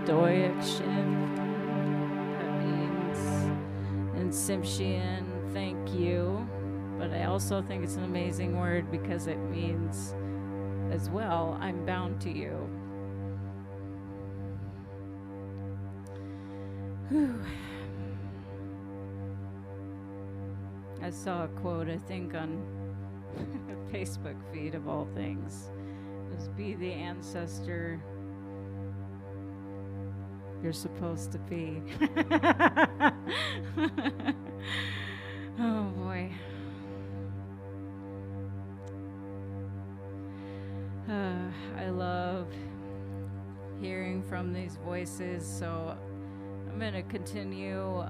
Doyakshin. That means in Tsimshian, thank you. But I also think it's an amazing word because it means as well, I'm bound to you. Whew. I saw a quote, I think, on a Facebook feed of all things. It was, be the ancestor you're supposed to be. Oh boy. I love hearing from these voices, so I'm going to continue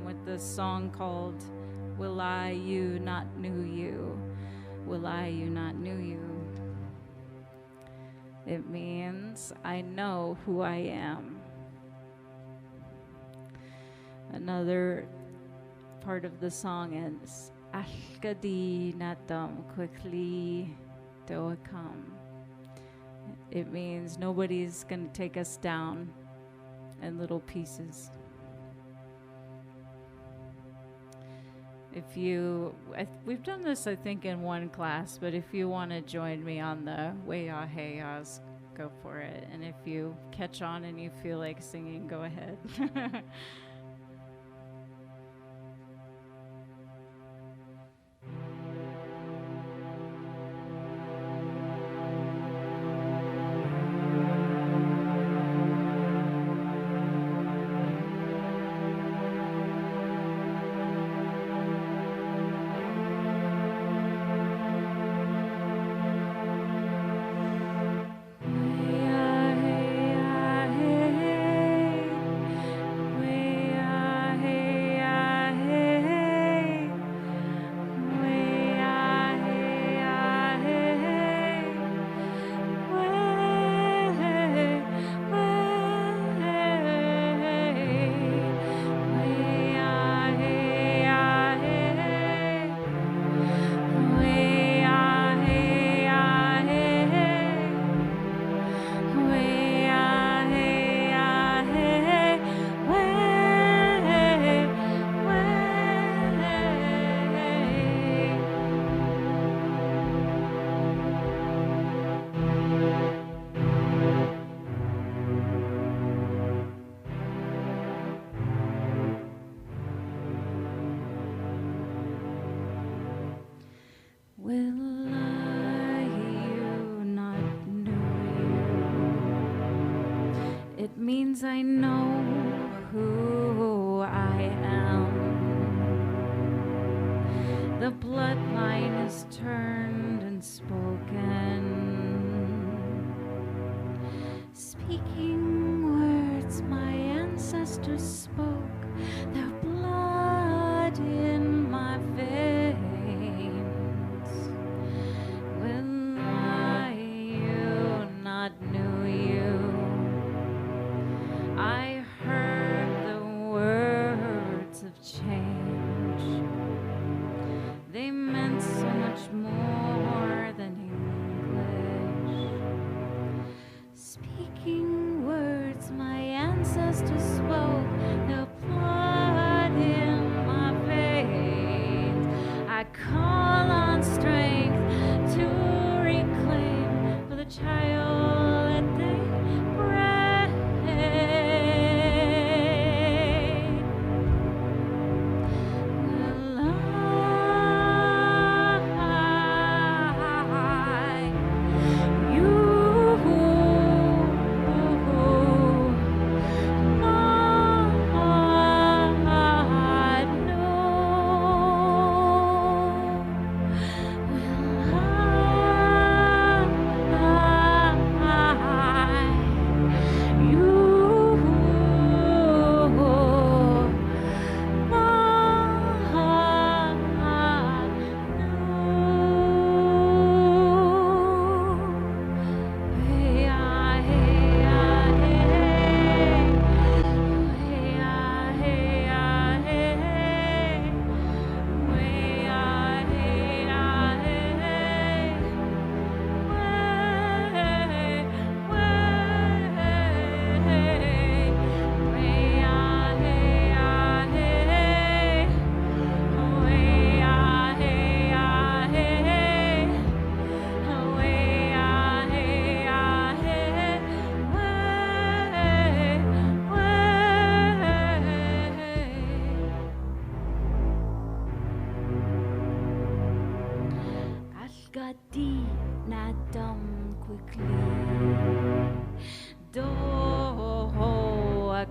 with this song called Will I You Not Knew You? Will I You Not Knew You? It means I know who I am. Another part of the song is Ashkadi Natam quickly come. It means nobody's gonna take us down in little pieces. We've done this I think in one class, but if you want to join me on the Weya Heyas, go for it. And if you catch on and you feel like singing, go ahead. Will I you not know you? It means I know who I am. The bloodline is turned and spoken. Speaking words my ancestors spoke, their blood in my veins. Will I you not knew you? I heard the words of change. They meant so much more than English. Speaking words my ancestors spoke, the blood in my veins. I call on strength to reclaim for the child that they bred. Will I gadi na dum quickly. Do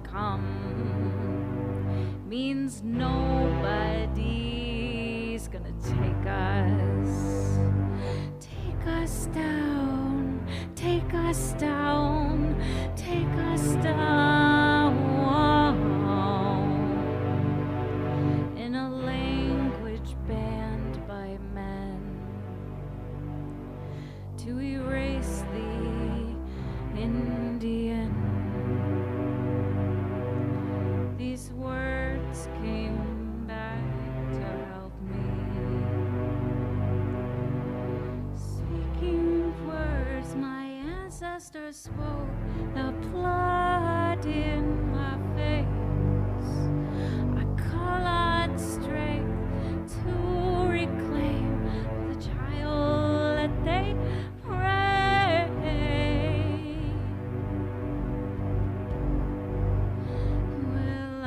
come means nobody's gonna take us down, take us down, take us down in a language banned by men to erase the Indian. These words came back to help me. Speaking words my ancestors spoke, the blood in my face. I call on strength to reclaim the child that they pray. Will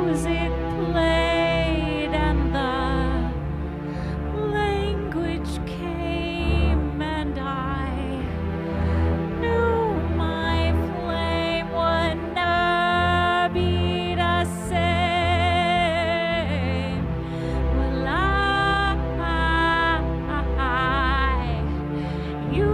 music played and the language came and I knew my flame would never be the same. Well, you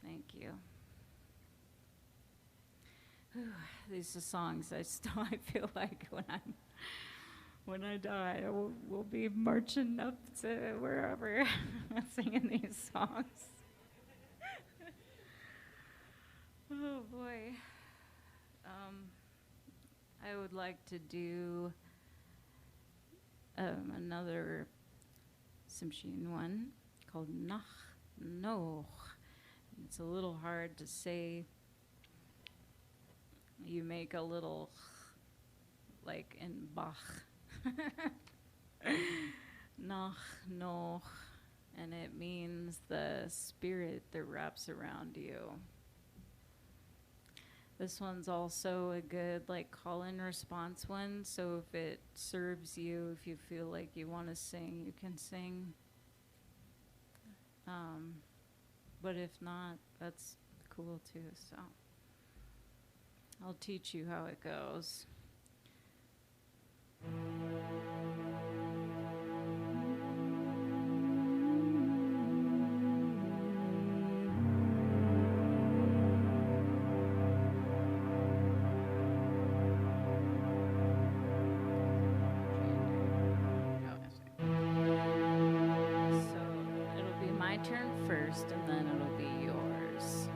Thank you. These are songs I feel like when I die, we'll be marching up to wherever singing these songs. Oh boy. I would like to do another Simshin one called Nach Noch. It's a little hard to say. You make a little like in Bach. Nach Noch, and it means the spirit that wraps around you. This one's also a good like call and response one, so if it serves you, if you feel like you want to sing, you can sing. But if not, that's cool too, so I'll teach you how it goes. first, and then it'll be yours.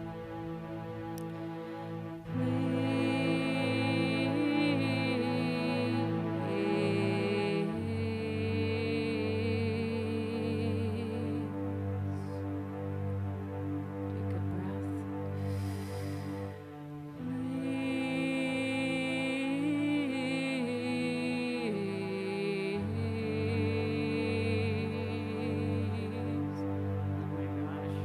Take a breath. Oh my gosh.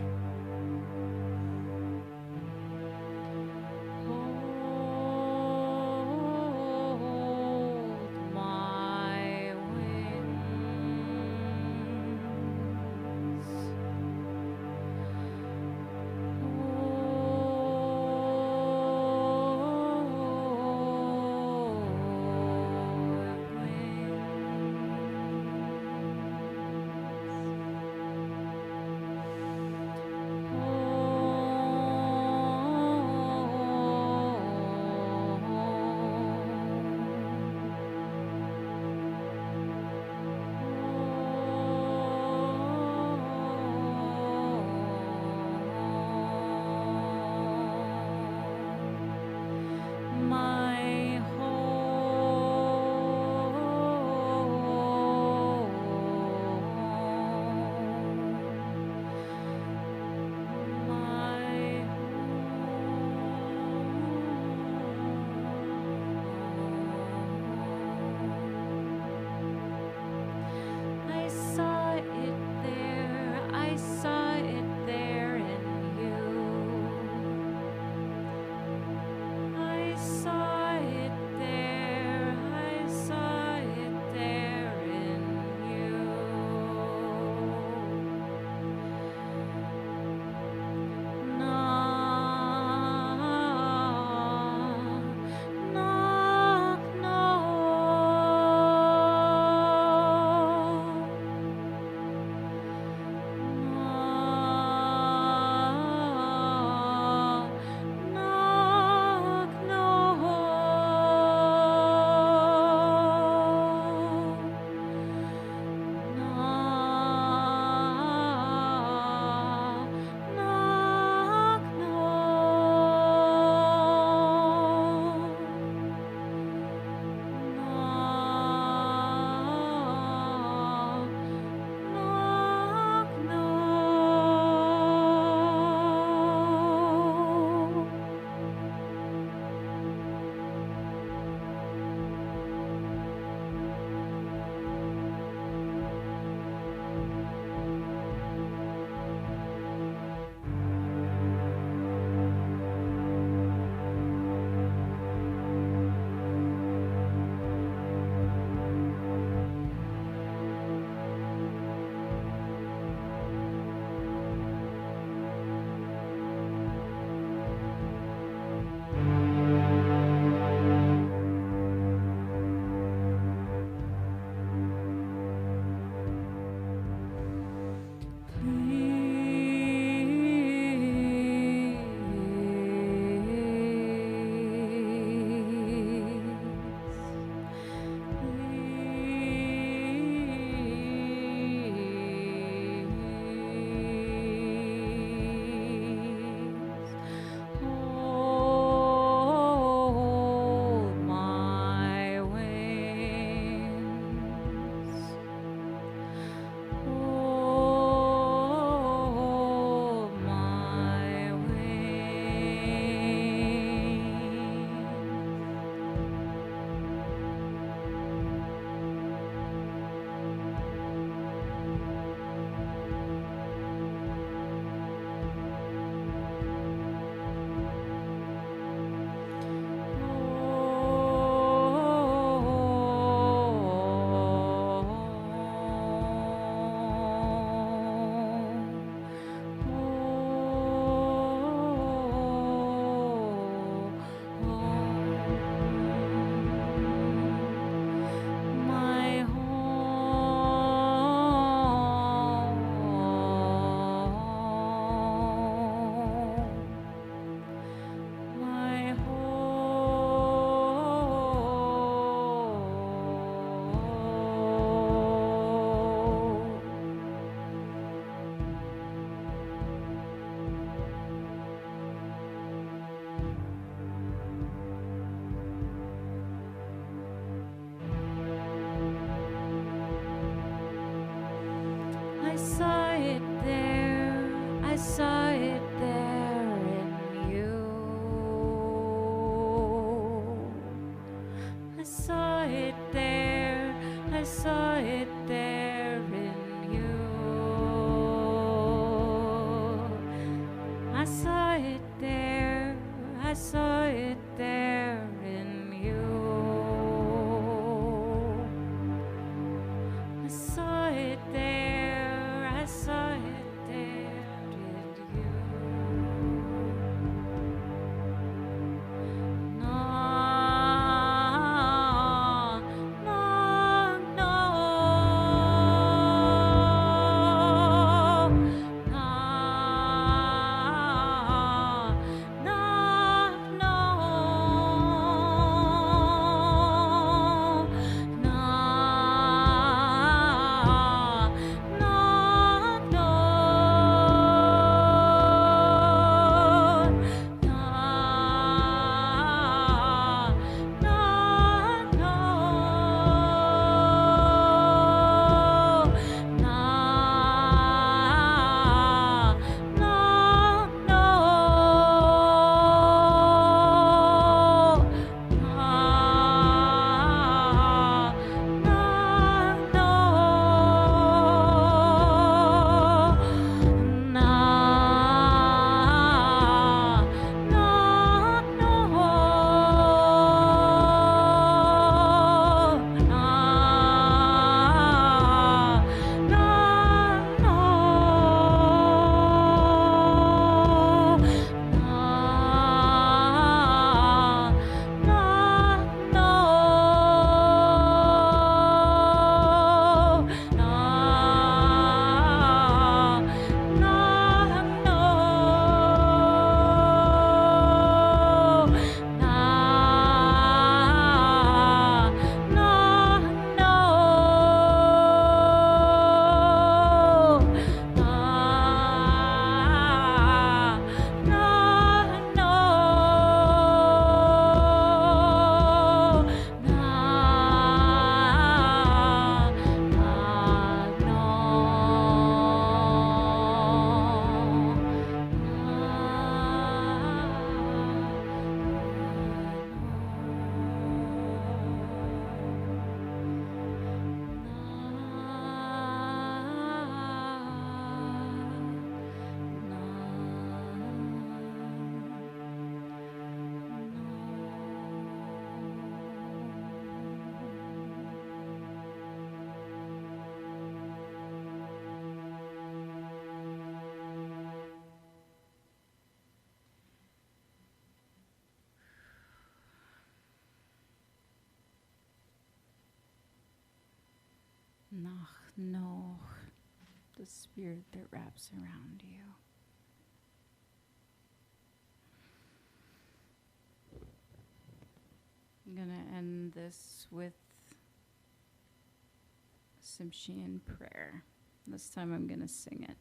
I saw it there in you. I saw it there, I saw it there in you. I saw it there, I saw it there in you. I saw it there, I saw it there in you. No, no, no, no, no, the spirit that wraps around you. I'm gonna end this with Simshian prayer. This time I'm gonna sing it.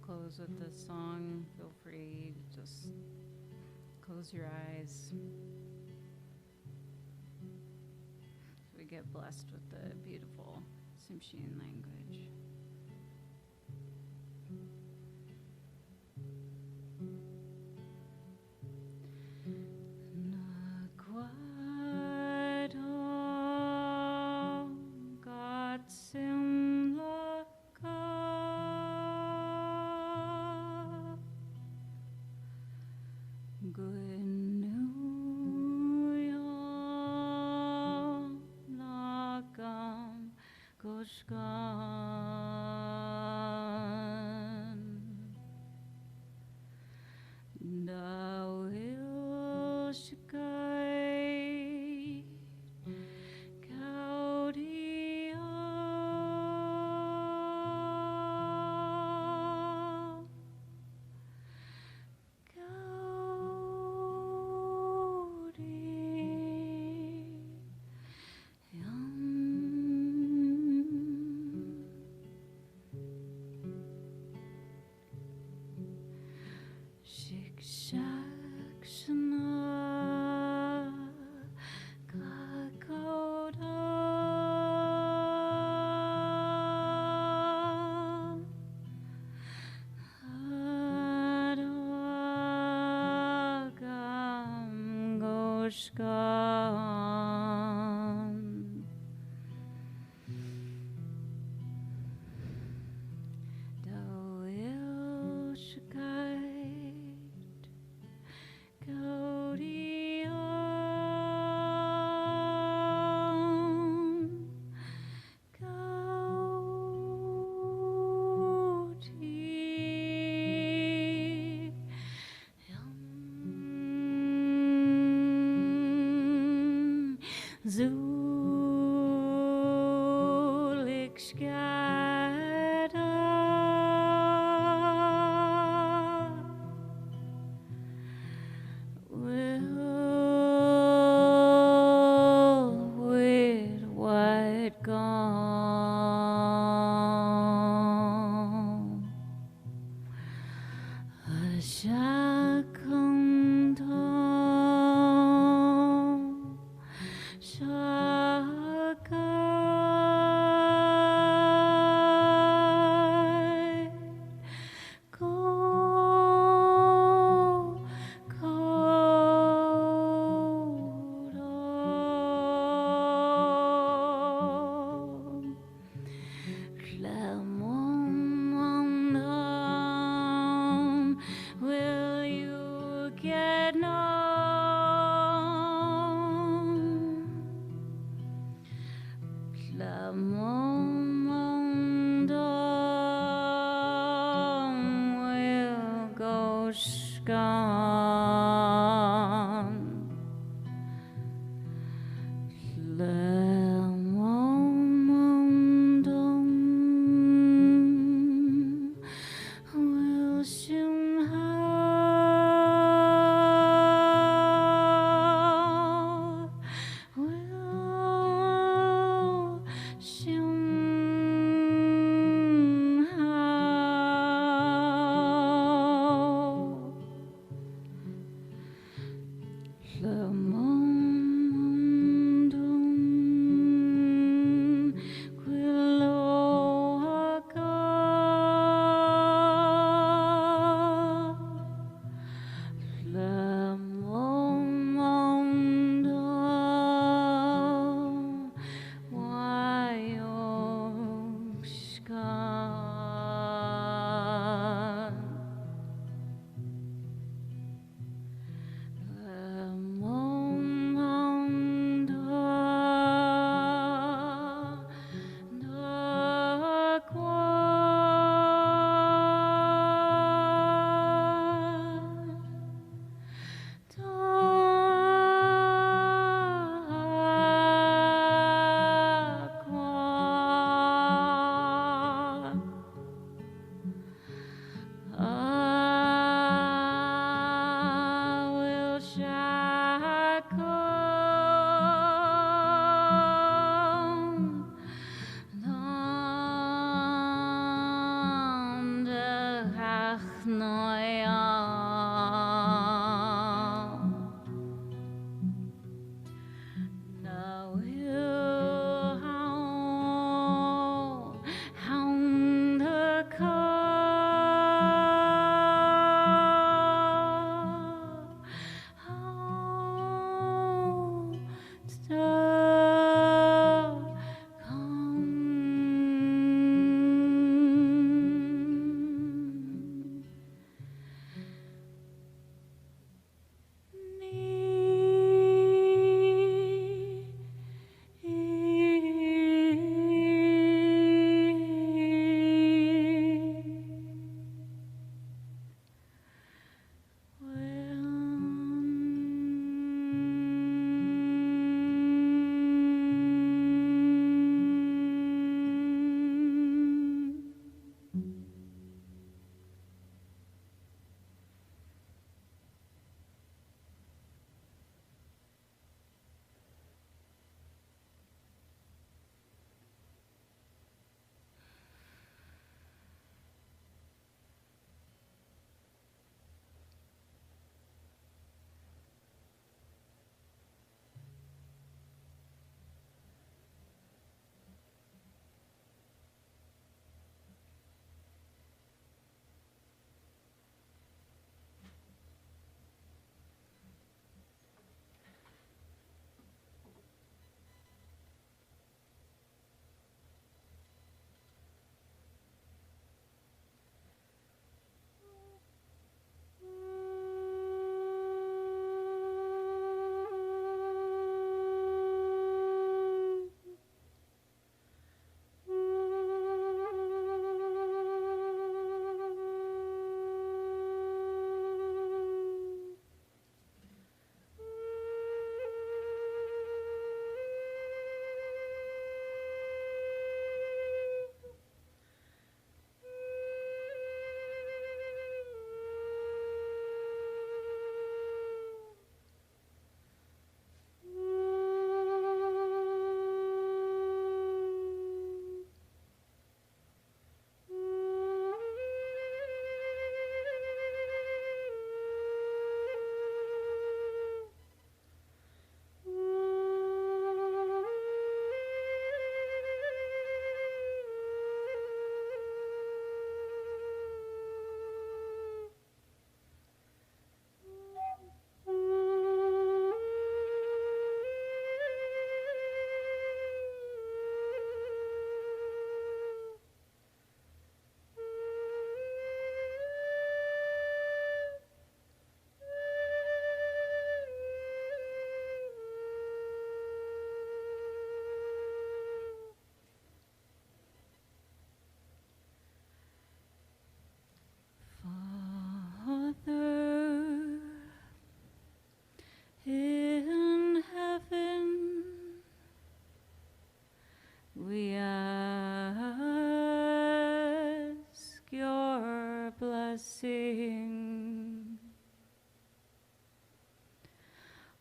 Close with this song. Feel free to just close your eyes. We get blessed with the beautiful Tsimshian language. Good news.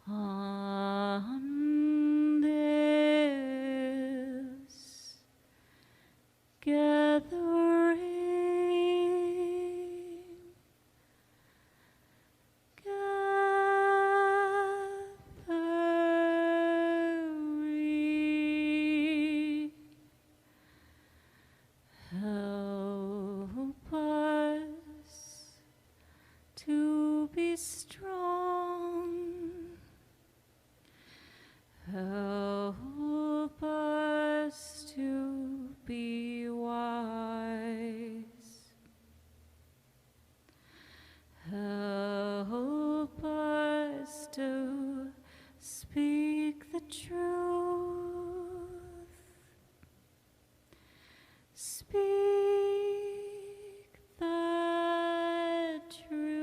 on this gathering, gathering, help us to be strong. Help us to be wise. Help us to speak the truth. Speak the truth.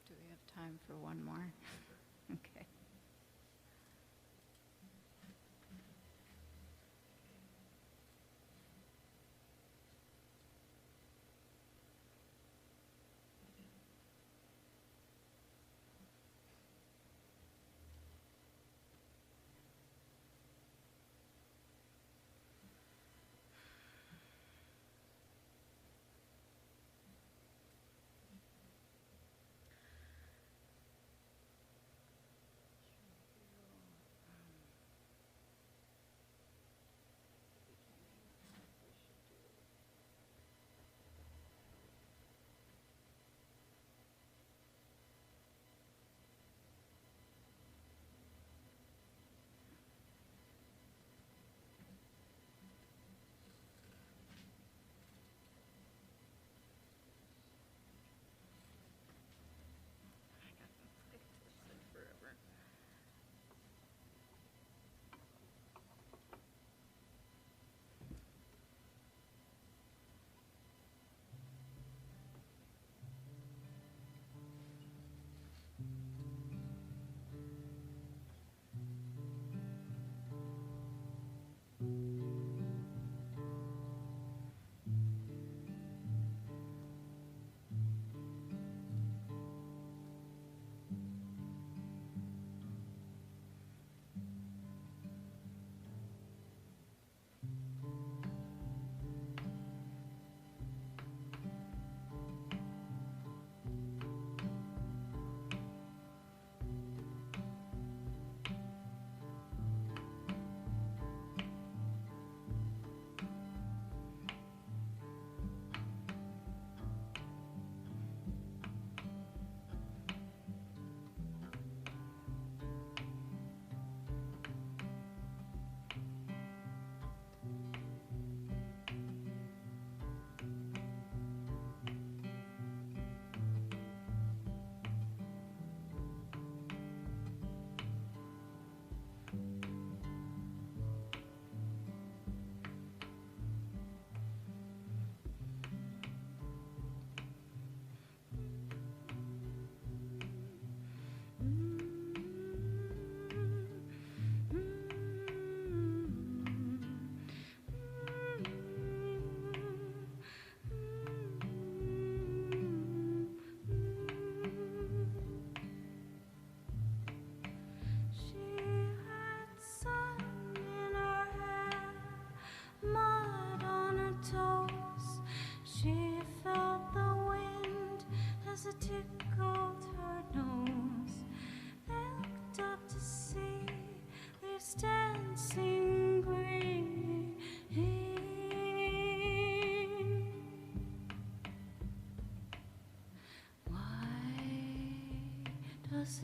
Do we have time for one more? Okay.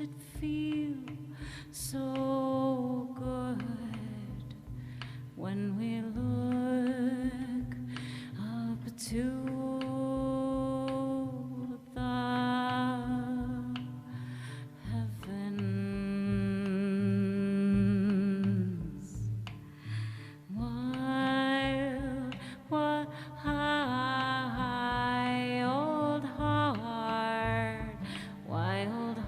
it feel so good when we look up to the heavens. Wild heart, wild heart, wild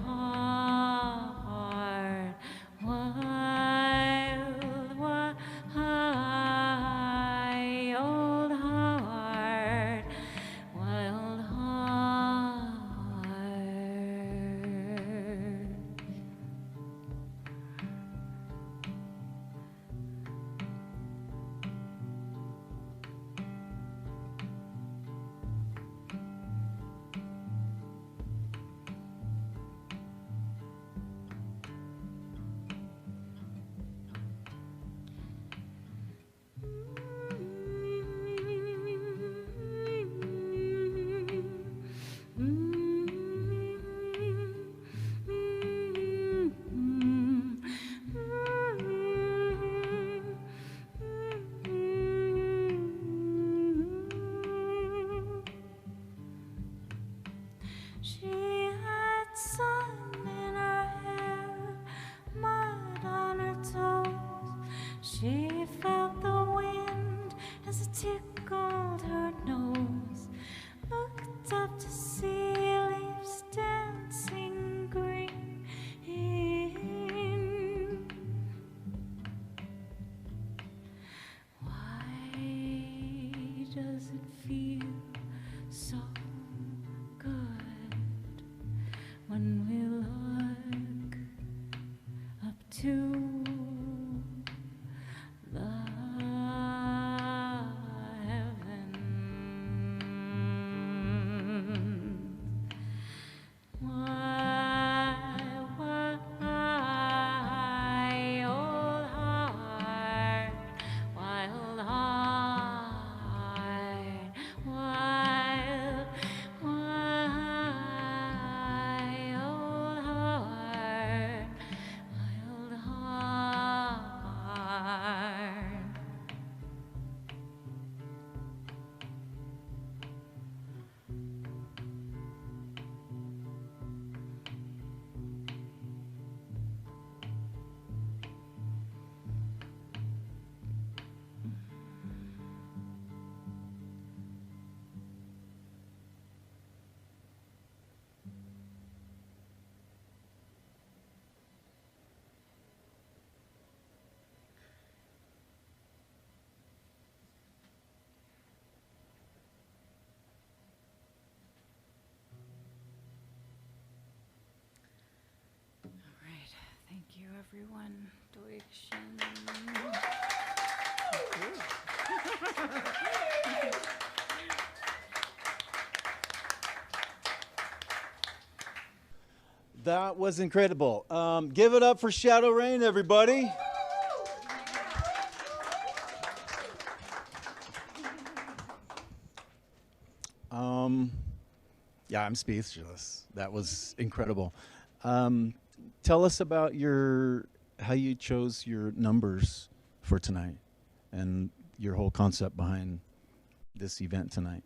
heart, wild heart. She had sun in her hair, mud on her toes. She felt the wind as it tickled her nose. Looked up to see leaves dancing green. Why does it feel so good when we look up to the heavens? Why, old heart, wild heart, wild, old heart, wild heart. All right, thank you, everyone. Deutschen. That was incredible. Give it up for Shadow Rain, everybody. Yeah, I'm speechless. That was incredible. Tell us about how you chose your numbers for tonight and your whole concept behind this event tonight.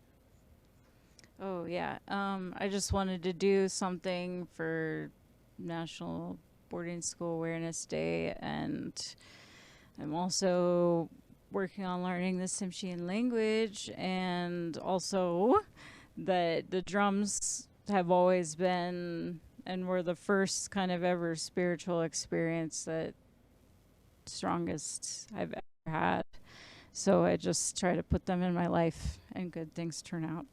Oh, yeah. I just wanted to do something for National Boarding School Awareness Day, and I'm also working on learning the Tsimshian language, and also that the drums have always been and were the first kind of ever spiritual experience that strongest I've ever had. So I just try to put them in my life, and good things turn out.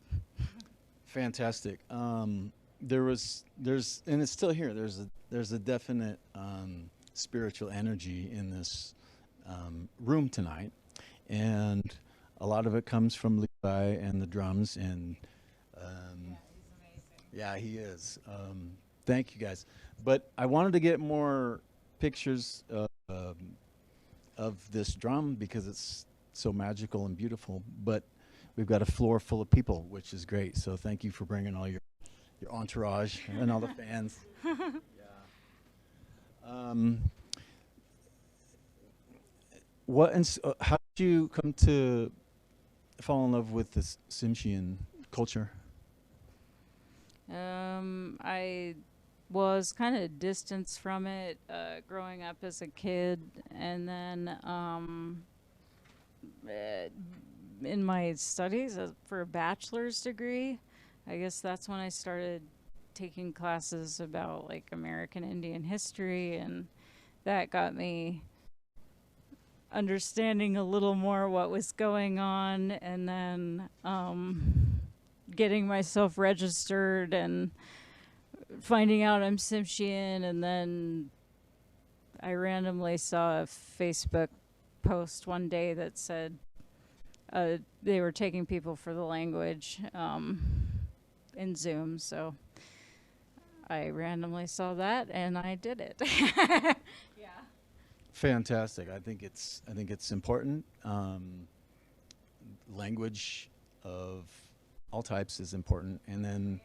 Fantastic. There's, and it's still here. There's a definite spiritual energy in this room tonight, and a lot of it comes from Levi and the drums. And yeah, he is. Thank you guys. But I wanted to get more pictures of this drum because it's so magical and beautiful. But we've got a floor full of people, which is great. So thank you for bringing all your entourage and all the fans. Yeah. How did you come to fall in love with this Tsimshian culture? I was kind of distanced from it growing up as a kid, and then in my studies for a bachelor's degree, I guess that's when I started taking classes about like American Indian history, and that got me understanding a little more what was going on, and then getting myself registered and finding out I'm Tsimshian, and then I randomly saw a Facebook post one day that said they were taking people for the language in Zoom, so I randomly saw that and I did it. Yeah. Fantastic. I think it's important. Language of all types is important, and then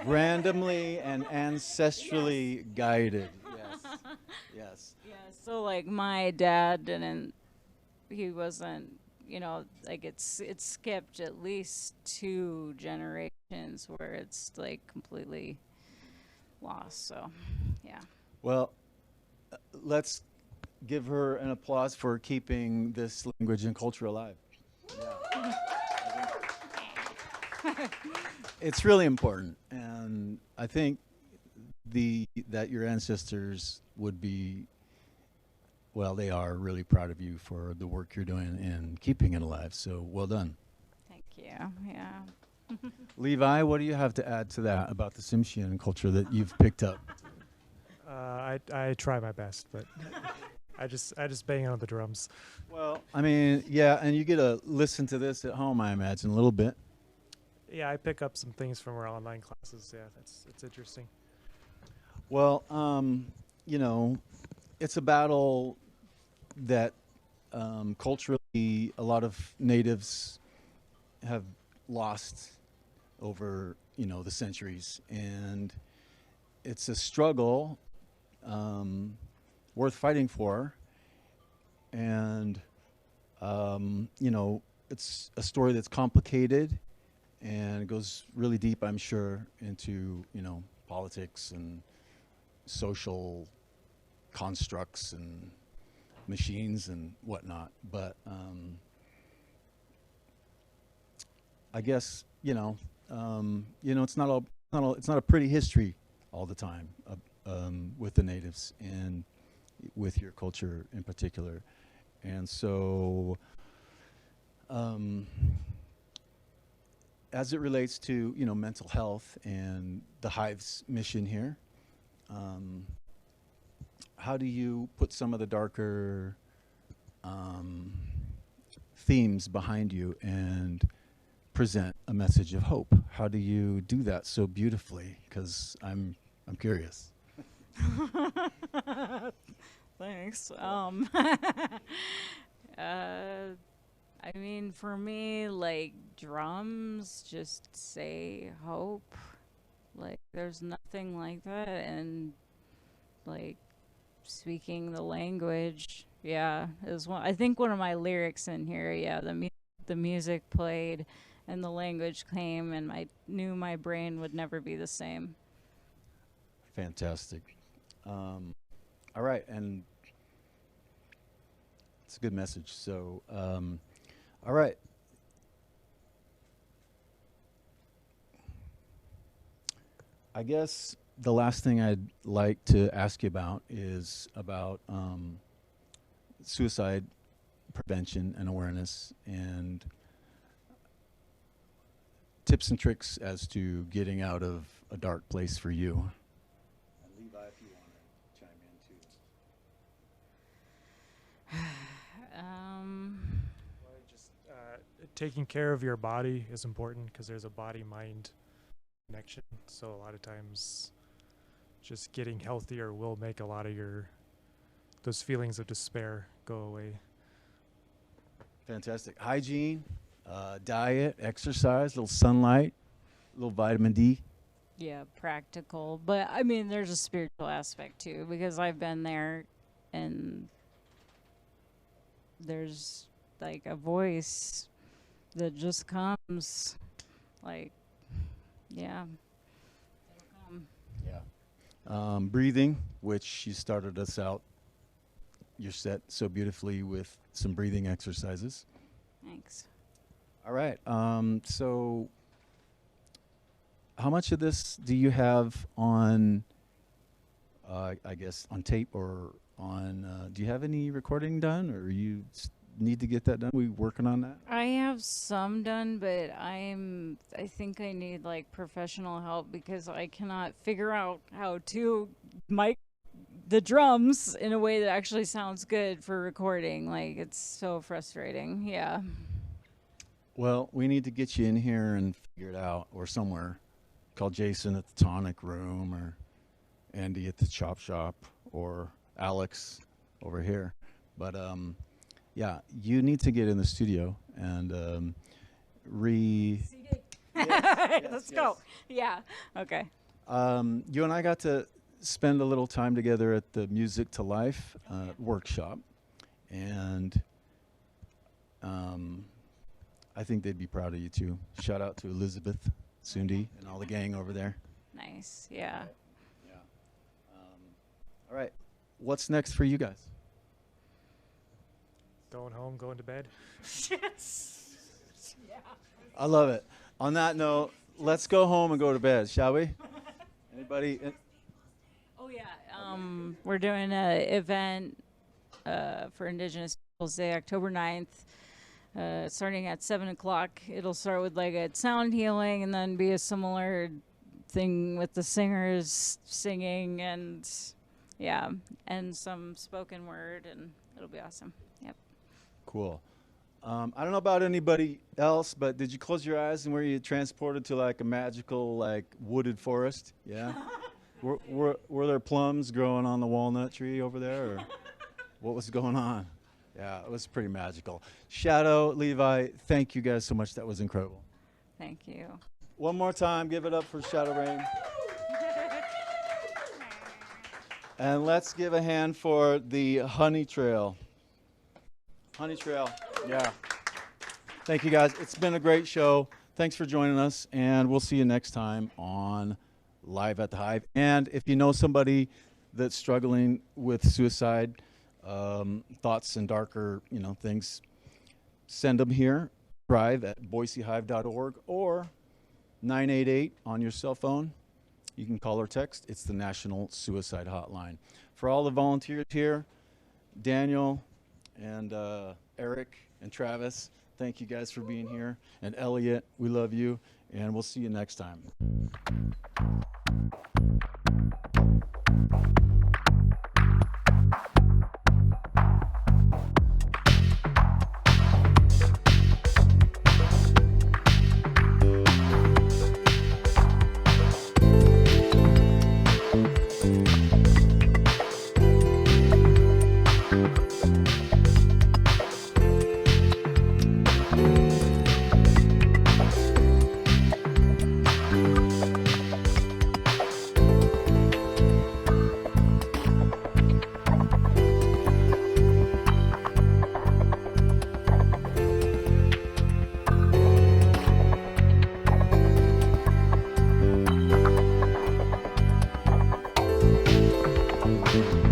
randomly and ancestrally guided. Yes. Yes. Yeah, so like my dad he wasn't, like it's skipped at least 2 generations where it's like completely lost. So, yeah. Well, let's give her an applause for keeping this language and culture alive. Yeah. It's really important, and I think that your ancestors would be, well, they are really proud of you for the work you're doing and keeping it alive. So well done. Thank you. Yeah. Levi, what do you have to add to that about the Tsimshian culture that you've picked up? I try my best, but I just bang on the drums. Well, I mean, yeah, and you get to listen to this at home, I imagine, a little bit. Yeah, I pick up some things from our online classes. Yeah, it's interesting. Well, it's a battle that culturally a lot of natives have lost over, the centuries, and it's a struggle worth fighting for, and it's a story that's complicated, and it goes really deep, I'm sure, into politics and social constructs and machines and whatnot. But I guess it's not a pretty history all the time with the natives and with your culture in particular, and so as it relates to mental health and the Hive's mission here, how do you put some of the darker themes behind you and present a message of hope? How do you do that so beautifully? Because I'm curious. Thanks. I mean, for me, like, drums just say hope. Like, there's nothing like that. And, like, speaking the language, yeah, is one. I think one of my lyrics in here, yeah, the music played and the language came, and I knew my brain would never be the same. Fantastic. All right, and it's a good message. So, all right. I guess the last thing I'd like to ask you about is about suicide prevention and awareness, and tips and tricks as to getting out of a dark place for you. And Levi, if you want to chime in too. Well, just taking care of your body is important because there's a body-mind connection. So a lot of times just getting healthier will make a lot of those feelings of despair go away. Fantastic. Hygiene, diet, exercise, a little sunlight, a little vitamin D. yeah, practical. But I mean, there's a spiritual aspect too, because I've been there and there's like a voice that just comes. Like, yeah. It'll come. Yeah. Breathing, which you started us out your set so beautifully with some breathing exercises. Thanks. All right. So how much of this do you have on, I guess, on tape or on, do you have any recording done or you need to get that done? We working on that? I have some done, but I think I need like professional help because I cannot figure out how to mic the drums in a way that actually sounds good for recording. Like, it's so frustrating. Yeah. Well, we need to get you in here and figure it out, or somewhere. Call Jason at the Tonic Room, or Andy at the Chop Shop, or Alex over here. But yeah, you need to get in the studio and Let's go. Yeah. Okay. You and I got to spend a little time together at the Music to Life workshop, and I think they'd be proud of you too. Shout out to Elizabeth, Sundi, and all the gang over there. Nice. Yeah. Yeah. All right. What's next for you guys? Going home, going to bed. Yes. Yeah. I love it. On that note, let's go home and go to bed, shall we? Anybody? Oh yeah. We're doing an event for Indigenous Peoples Day, October 9th. Starting at 7 o'clock. It'll start with like a sound healing and then be a similar thing with the singers singing and yeah, and some spoken word, and it'll be awesome. Yep. Cool. I don't know about anybody else, but did you close your eyes and were you transported to like a magical like wooded forest? Yeah. were there plums growing on the walnut tree over there, or what was going on? Yeah, it was pretty magical. SHADOE, Levi, thank you guys so much. That was incredible. Thank you. One more time, give it up for SHADOE RAYNE. And let's give a hand for the Honey Trail. Honey Trail, yeah. Thank you guys. It's been a great show. Thanks for joining us, and we'll see you next time on Live at the Hive. And if you know somebody that's struggling with suicide, thoughts and darker, things, send them here. Drive at boisehive.org or 988 on your cell phone. You can call or text. It's the National Suicide Hotline. For all the volunteers here, Daniel and Eric and Travis, thank you guys for being here. And Elliot, we love you, and we'll see you next time. Thank you.